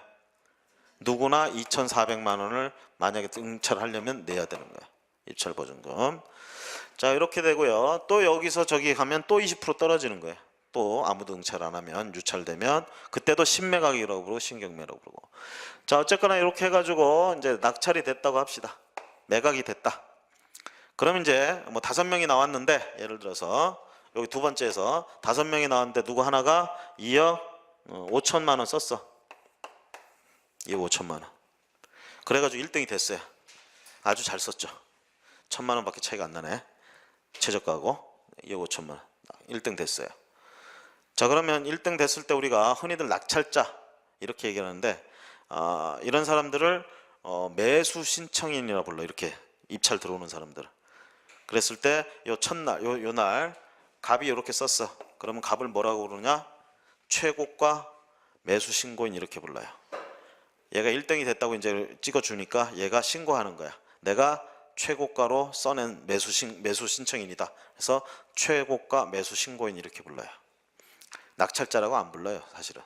누구나 2,400만 원을 만약에 응찰하려면 내야 되는 거예요. 입찰 보증금. 자, 이렇게 되고요. 또 여기서 저기 가면 또 20% 떨어지는 거예요. 또 아무도 응찰 안 하면 유찰되면 그때도 신매각이라고 부르고 신경매라고 부르고. 자, 어쨌거나 이렇게 해가지고 이제 낙찰이 됐다고 합시다. 매각이 됐다. 그럼 이제 뭐 5명이 나왔는데 예를 들어서 여기 두 번째에서 5명이 나왔는데 누구 하나가 2억 5천만 원 썼어. 2억 5천만 원. 그래가지고 1등이 됐어요. 아주 잘 썼죠. 1,000만 원밖에 차이가 안 나네. 최저가하고 2억 5천만 원. 1등 됐어요. 자, 그러면 1등 됐을 때 우리가 흔히들 낙찰자 이렇게 얘기하는데 이런 사람들을 매수 신청인이라고 불러. 이렇게 입찰 들어오는 사람들. 그랬을 때 요 첫날 요 날 갑이 이렇게 썼어. 그러면 갑을 뭐라고 부르냐? 최고가 매수 신고인 이렇게 불러요. 얘가 1등이 됐다고 이제 찍어주니까 얘가 신고하는 거야. 내가 최고가로 써낸 매수 신청인이다. 그래서 최고가 매수 신고인 이렇게 불러요. 낙찰자라고 안 불러요, 사실은.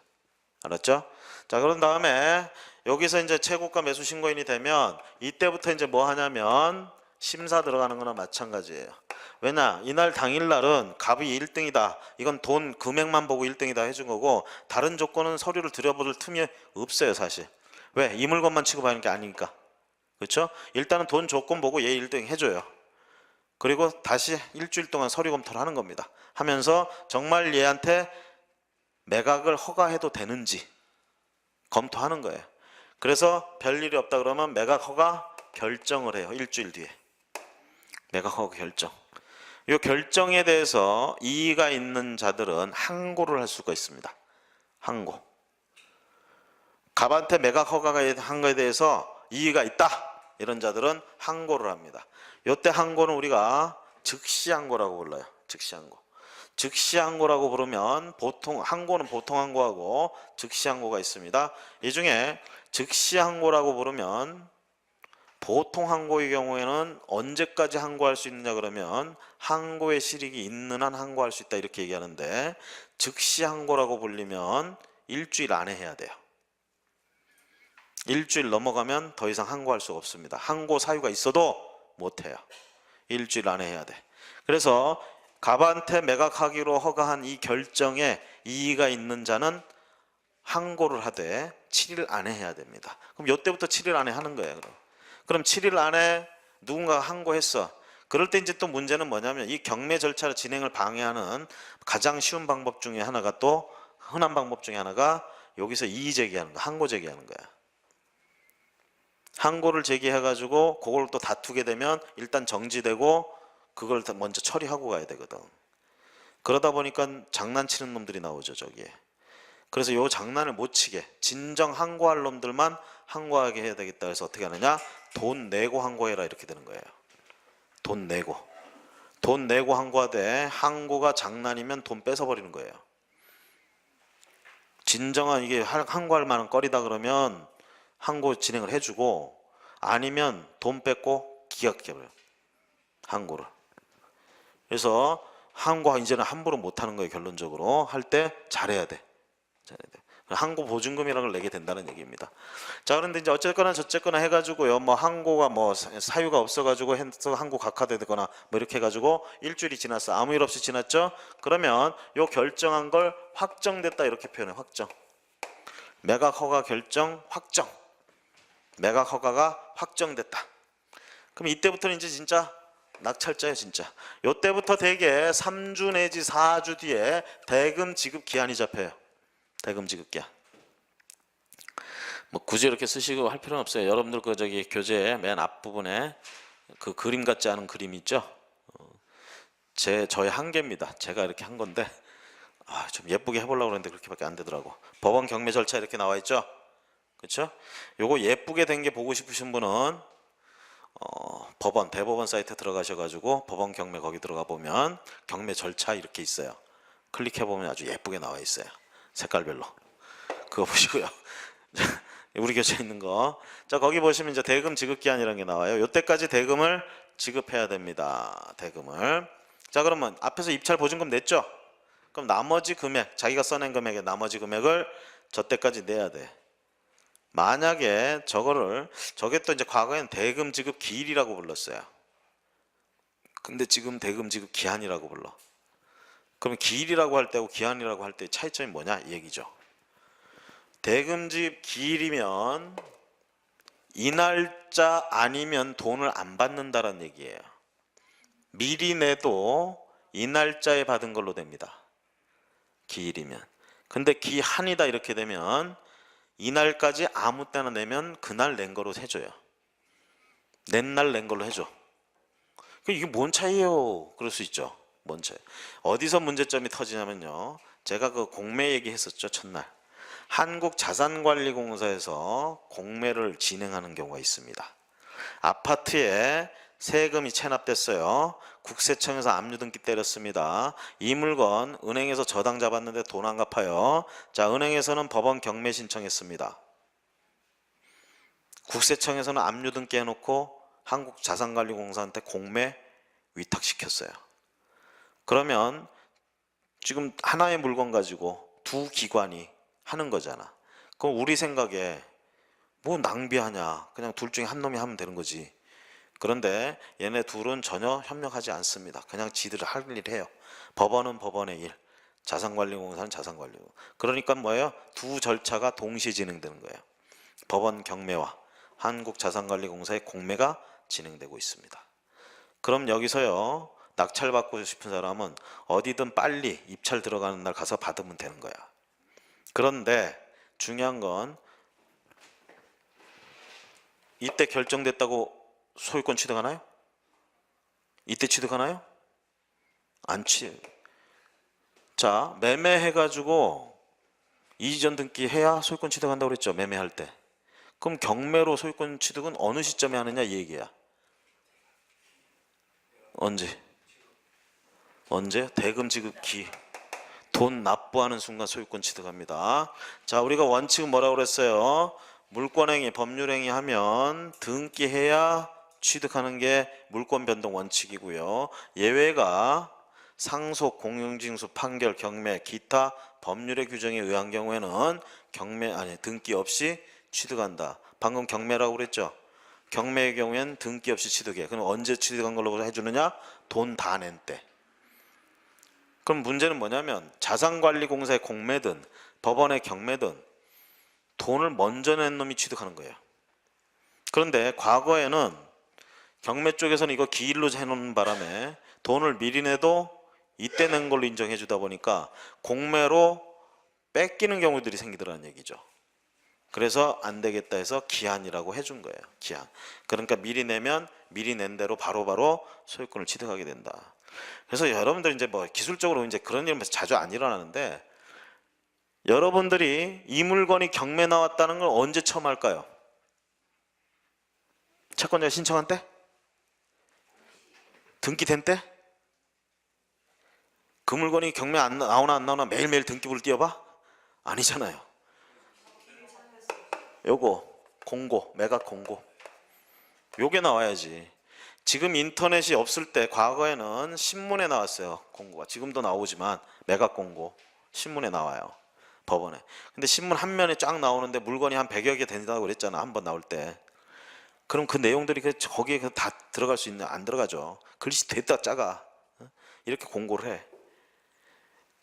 알았죠? 자, 그런 다음에 여기서 이제 최고가 매수 신고인이 되면 이때부터 이제 뭐 하냐면 심사 들어가는 거나 마찬가지예요. 왜냐? 이날 당일날은 갑이 1등이다. 이건 돈 금액만 보고 1등이다 해준 거고 다른 조건은 서류를 들여볼 틈이 없어요, 사실. 왜? 이 물건만 취급하는 게 아니니까. 그렇죠? 일단은 돈 조건 보고 얘 1등 해줘요. 그리고 다시 일주일 동안 서류 검토를 하는 겁니다. 하면서 정말 얘한테 매각을 허가해도 되는지 검토하는 거예요. 그래서 별일이 없다 그러면 매각 허가 결정을 해요. 일주일 뒤에. 매각 허가 결정. 이 결정에 대해서 이의가 있는 자들은 항고를 할 수가 있습니다. 항고. 갑한테 매각 허가가 한 거에 대해서 이의가 있다. 이런 자들은 항고를 합니다. 이때 항고는 우리가 즉시 항고라고 불러요. 즉시 항고. 즉시 항고라고 부르면 보통 항고는 보통 항고하고 즉시 항고가 있습니다. 이 중에 즉시 항고라고 부르면 보통 항고의 경우에는 언제까지 항고할 수 있느냐 그러면 항고의 실익이 있는 한 항고할 수 있다 이렇게 얘기하는데 즉시 항고라고 불리면 일주일 안에 해야 돼요. 일주일 넘어가면 더 이상 항고할 수가 없습니다. 항고 사유가 있어도 못해요. 일주일 안에 해야 돼. 그래서 갑한테 매각하기로 허가한 이 결정에 이의가 있는 자는 항고를 하되 7일 안에 해야 됩니다. 그럼 이때부터 7일 안에 하는 거예요. 그럼 7일 안에 누군가가 항고했어. 그럴 때 이제 또 문제는 뭐냐면 이 경매 절차 진행을 방해하는 가장 쉬운 방법 중에 하나가, 또 흔한 방법 중에 하나가 여기서 이의 제기하는 거, 항고 제기하는 거야. 항고를 제기해가지고 그걸 또 다투게 되면 일단 정지되고 그걸 먼저 처리하고 가야 되거든. 그러다 보니까 장난치는 놈들이 나오죠, 저기에. 그래서 요 장난을 못 치게 진정 항고할 놈들만 항고하게 해야 되겠다. 그래서 어떻게 하느냐? 돈 내고 항고해라, 이렇게 되는 거예요. 돈 내고 항고하되, 항고가 장난이면 돈 뺏어버리는 거예요. 진정한 이게 항고할 만한 거리다 그러면 항고 진행을 해주고, 아니면 돈 뺏고 기각해버려요, 항고를. 그래서 항고 이제는 함부로 못하는 거예요. 결론적으로 할 때 잘해야 돼. 항고 보증금이라는 걸 내게 된다는 얘기입니다. 자, 그런데 이제 어쨌거나 저쨌거나 해가지고요, 뭐 항고가 뭐 사유가 없어가지고 해서 항고 각하되거나 뭐 이렇게 해가지고 일주일이 지났어. 아무 일 없이 지났죠. 그러면 요 결정한 걸 확정됐다, 이렇게 표현해. 확정. 매각 허가 결정 확정. 매각 허가가 확정됐다. 그럼 이때부터는 이제 진짜 낙찰자예요, 진짜. 요때부터 대개 3주 내지 4주 뒤에 대금 지급 기한이 잡혀요. 대금 지급 기한. 뭐 굳이 이렇게 쓰시고 할 필요는 없어요. 여러분들 그 저기 교재 맨 앞부분에 그 그림 같지 않은 그림 있죠? 저의 한계입니다. 제가 이렇게 한 건데 좀 예쁘게 해보려고 그랬는데 그렇게밖에 안 되더라고. 법원 경매 절차 이렇게 나와 있죠? 그렇죠? 요거 예쁘게 된 게 보고 싶으신 분은 법원 대법원 사이트 들어가셔가지고 법원 경매 거기 들어가 보면 경매 절차 이렇게 있어요. 클릭해 보면 아주 예쁘게 나와 있어요. 색깔별로. 그거 보시고요. 우리 교재에 있는 거. 자, 거기 보시면 이제 대금 지급 기한이라는 게 나와요. 요때까지 대금을 지급해야 됩니다. 대금을. 자, 그러면 앞에서 입찰 보증금 냈죠? 그럼 나머지 금액, 자기가 써낸 금액의 나머지 금액을 저 때까지 내야 돼. 만약에 저게 또 이제 과거엔 대금 지급 기일이라고 불렀어요. 근데 지금 대금 지급 기한이라고 불러. 그럼 기일이라고 할 때하고 기한이라고 할 때 차이점이 뭐냐, 이 얘기죠. 대금 지급 기일이면 이 날짜 아니면 돈을 안 받는다라는 얘기예요. 미리 내도 이 날짜에 받은 걸로 됩니다. 기일이면. 근데 기한이다 이렇게 되면 이날까지 아무 때나 내면 그날 낸 거로 해줘요. 낸 날 낸 걸로 해줘. 이게 뭔 차이예요? 그럴 수 있죠. 뭔 차이? 어디서 문제점이 터지냐면요. 제가 그 공매 얘기했었죠, 첫날. 한국자산관리공사에서 공매를 진행하는 경우가 있습니다. 아파트에 세금이 체납됐어요. 국세청에서 압류등기 때렸습니다. 이 물건 은행에서 저당 잡았는데 돈 안 갚아요. 자, 은행에서는 법원 경매 신청했습니다. 국세청에서는 압류등기 해놓고 한국자산관리공사한테 공매 위탁시켰어요. 그러면 지금 하나의 물건 가지고 두 기관이 하는 거잖아. 그럼 우리 생각에 뭐 낭비하냐, 그냥 둘 중에 한 놈이 하면 되는 거지. 그런데 얘네 둘은 전혀 협력하지 않습니다. 그냥 지들 할 일 해요. 법원은 법원의 일, 자산관리공사는 자산관리공. 그러니까 뭐예요? 두 절차가 동시에 진행되는 거예요. 법원 경매와 한국자산관리공사의 공매가 진행되고 있습니다. 그럼 여기서요, 낙찰 받고 싶은 사람은 어디든 빨리 입찰 들어가는 날 가서 받으면 되는 거야. 그런데 중요한 건 이때 결정됐다고 소유권 취득하나요? 이때 취득하나요? 안 취득. 자, 매매해가지고 이전 등기 해야 소유권 취득한다고 그랬죠, 매매할 때. 그럼 경매로 소유권 취득은 어느 시점에 하느냐, 이 얘기야. 언제? 대금 지급기. 돈 납부하는 순간 소유권 취득합니다. 자, 우리가 원칙은 뭐라고 그랬어요? 물권행위, 법률행위 하면 등기해야 취득하는 게 물권 변동 원칙이고요. 예외가 상속, 공용징수, 판결, 경매, 기타 법률의 규정에 의한 경우에는 등기 없이 취득한다. 방금 경매라고 그랬죠? 경매의 경우에는 등기 없이 취득해. 그럼 언제 취득한 걸로 해주느냐? 돈 다 낸 때. 그럼 문제는 뭐냐면 자산관리공사의 공매든 법원의 경매든 돈을 먼저 낸 놈이 취득하는 거예요. 그런데 과거에는 경매 쪽에서는 이거 기일로 해놓는 바람에 돈을 미리 내도 이때 낸 걸로 인정해 주다 보니까 공매로 뺏기는 경우들이 생기더라는 얘기죠. 그래서 안 되겠다 해서 기한이라고 해준 거예요. 기한. 그러니까 미리 내면 미리 낸 대로 바로바로 소유권을 취득하게 된다. 그래서 여러분들 이제 뭐 기술적으로 이제 그런 일은 자주 안 일어나는데, 여러분들이 이 물건이 경매 나왔다는 걸 언제 처음 할까요? 채권자가 신청한 때? 등기된 때? 그 물건이 경매 안 나오나 안 나오나 매일매일 등기부를 띄워봐? 아니잖아요. 요거 공고, 매각 공고, 요게 나와야지. 지금 인터넷이 없을 때 과거에는 신문에 나왔어요. 공고가. 지금도 나오지만 매각 공고 신문에 나와요. 법원에. 근데 신문 한 면에 쫙 나오는데 물건이 한 100여 개 된다고 그랬잖아, 한 번 나올 때. 그럼 그 내용들이 거기에 다 들어갈 수 있나? 안 들어가죠. 글씨 됐다 작아. 이렇게 공고를 해.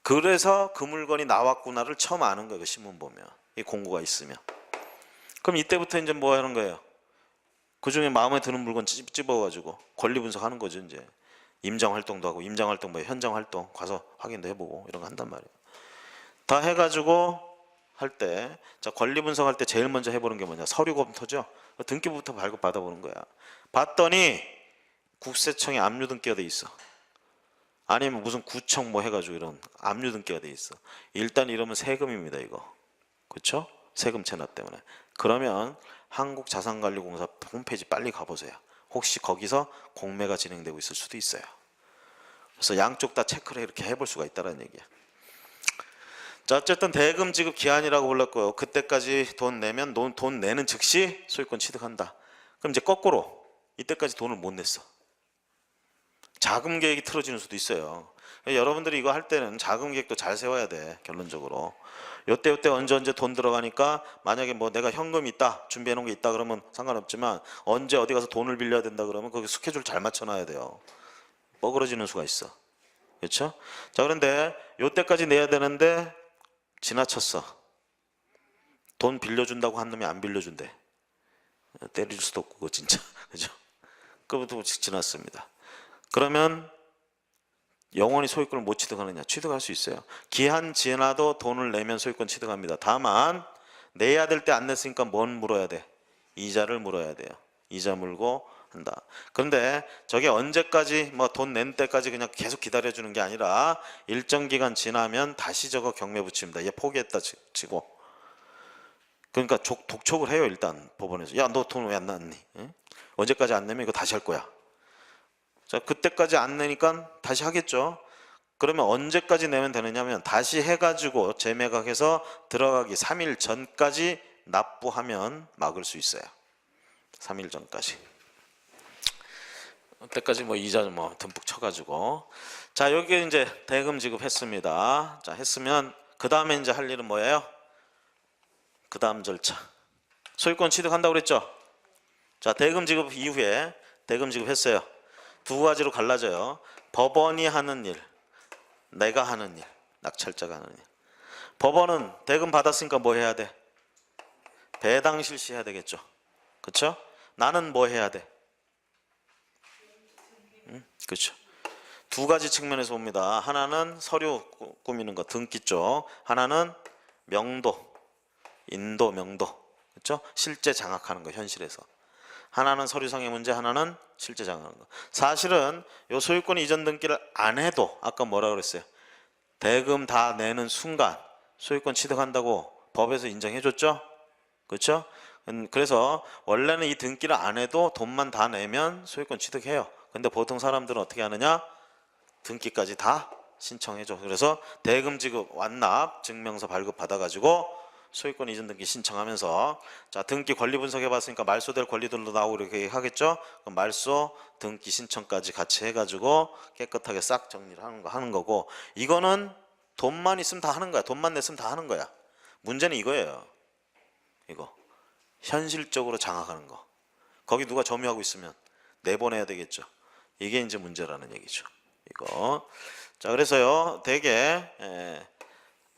그래서 그 물건이 나왔구나를 처음 아는 거예요. 그 신문 보면. 이 공고가 있으면. 그럼 이때부터 이제 뭐 하는 거예요? 그 중에 마음에 드는 물건 집어가지고 권리 분석하는 거죠. 이제 임장 활동도 하고, 임장 활동 뭐 현장 활동 가서 확인도 해보고 이런 거 한단 말이에요. 다 해가지고 할 때, 자, 권리 분석할 때 제일 먼저 해보는 게 뭐냐? 서류 검토죠. 등기부부터 발급 받아보는 거야. 봤더니 국세청에 압류 등기가 돼 있어. 아니면 무슨 구청 뭐 해가지고 이런 압류 등기가 돼 있어. 일단 이러면 세금입니다, 이거. 그렇죠? 세금 체납 때문에. 그러면 한국자산관리공사 홈페이지 빨리 가보세요. 혹시 거기서 공매가 진행되고 있을 수도 있어요. 그래서 양쪽 다 체크를 이렇게 해볼 수가 있다는 얘기야. 자, 어쨌든 대금 지급 기한이라고 불렀고요. 그때까지 돈 내면 돈 내는 즉시 소유권 취득한다. 그럼 이제 거꾸로 이때까지 돈을 못 냈어. 자금 계획이 틀어지는 수도 있어요. 여러분들이 이거 할 때는 자금 계획도 잘 세워야 돼. 결론적으로 요때 언제 돈 들어가니까, 만약에 뭐 내가 현금이 있다, 준비해 놓은 게 있다 그러면 상관없지만, 언제 어디 가서 돈을 빌려야 된다 그러면 거기 스케줄 잘 맞춰놔야 돼요. 뻐그러지는 수가 있어. 그렇죠? 자, 그런데 요때까지 내야 되는데 지나쳤어. 돈 빌려준다고 한 놈이 안 빌려준대. 때릴 수도 없고 그거 진짜. 그죠? 그것부터 지났습니다. 그러면 영원히 소유권을 못 취득하느냐? 취득할 수 있어요. 기한 지나도 돈을 내면 소유권 취득합니다. 다만 내야 될 때 안 냈으니까 뭔 물어야 돼? 이자를 물어야 돼요. 이자 물고 한다. 그런데 저게 언제까지, 뭐 돈 낸 때까지 그냥 계속 기다려주는 게 아니라 일정 기간 지나면 다시 저거 경매 붙입니다. 얘 포기했다 치고. 그러니까 독촉을 해요. 일단 법원에서. 야, 너 돈 왜 안 냈니? 언제까지 안 내면 이거 다시 할 거야. 자, 그때까지 안 내니까 다시 하겠죠. 그러면 언제까지 내면 되느냐면, 다시 해가지고 재매각해서 들어가기 3일 전까지 납부하면 막을 수 있어요. 3일 전까지. 그때까지 뭐 이자 뭐 듬뿍 쳐가지고. 자, 여기 이제 대금 지급했습니다. 자, 했으면 그 다음에 이제 할 일은 뭐예요? 그 다음 절차. 소유권 취득한다고 그랬죠? 자, 대금 지급 이후에 대금 지급했어요. 두 가지로 갈라져요. 법원이 하는 일, 내가 하는 일, 낙찰자가 하는 일. 법원은 대금 받았으니까 뭐 해야 돼? 배당 실시해야 되겠죠. 그렇죠? 나는 뭐 해야 돼? 그렇죠. 두 가지 측면에서 봅니다. 하나는 서류 꾸미는 거, 등기 쪽. 하나는 명도, 인도, 명도. 그렇죠? 실제 장악하는 거, 현실에서. 하나는 서류상의 문제, 하나는 실제 장악하는 거. 사실은 요 소유권 이전 등기를 안 해도, 아까 뭐라 그랬어요? 대금 다 내는 순간 소유권 취득한다고 법에서 인정해 줬죠? 그렇죠? 그래서 원래는 이 등기를 안 해도 돈만 다 내면 소유권 취득해요. 근데 보통 사람들은 어떻게 하느냐? 등기까지 다 신청해 줘. 그래서 대금 지급 완납 증명서 발급 받아 가지고 소유권 이전 등기 신청하면서, 자, 등기 권리 분석해 봤으니까 말소될 권리들도 나오고 이렇게 하겠죠. 그럼 말소 등기 신청까지 같이 해 가지고 깨끗하게 싹 정리를 하는 거고, 이거는 돈만 있으면 다 하는 거야. 돈만 냈으면 다 하는 거야. 문제는 이거예요. 이거 현실적으로 장악하는 거. 거기 누가 점유하고 있으면 내보내야 되겠죠. 이게 이제 문제라는 얘기죠. 이거. 자, 그래서요, 되게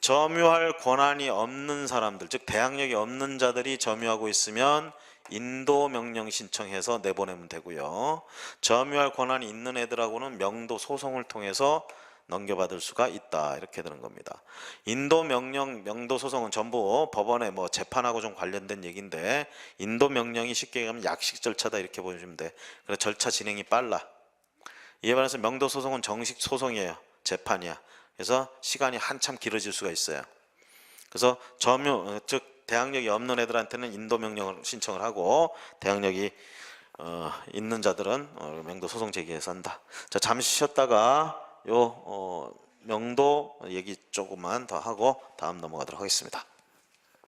점유할 권한이 없는 사람들, 즉 대항력이 없는 자들이 점유하고 있으면 인도 명령 신청해서 내보내면 되고요. 점유할 권한이 있는 애들하고는 명도 소송을 통해서 넘겨받을 수가 있다. 이렇게 되는 겁니다. 인도 명령, 명도 소송은 전부 법원에 뭐 재판하고 좀 관련된 얘기인데, 인도 명령이 쉽게 얘기하면 약식 절차다 이렇게 보시면 돼. 그래서 절차 진행이 빨라. 이에 반해서 명도 소송은 정식 소송이에요. 재판이야. 그래서 시간이 한참 길어질 수가 있어요. 그래서 점유, 즉 대항력이 없는 애들한테는 인도 명령을 신청을 하고, 대항력이 있는 자들은 명도 소송 제기해서 한다. 자, 잠시 쉬었다가 요 명도 얘기 조금만 더 하고 다음 넘어가도록 하겠습니다.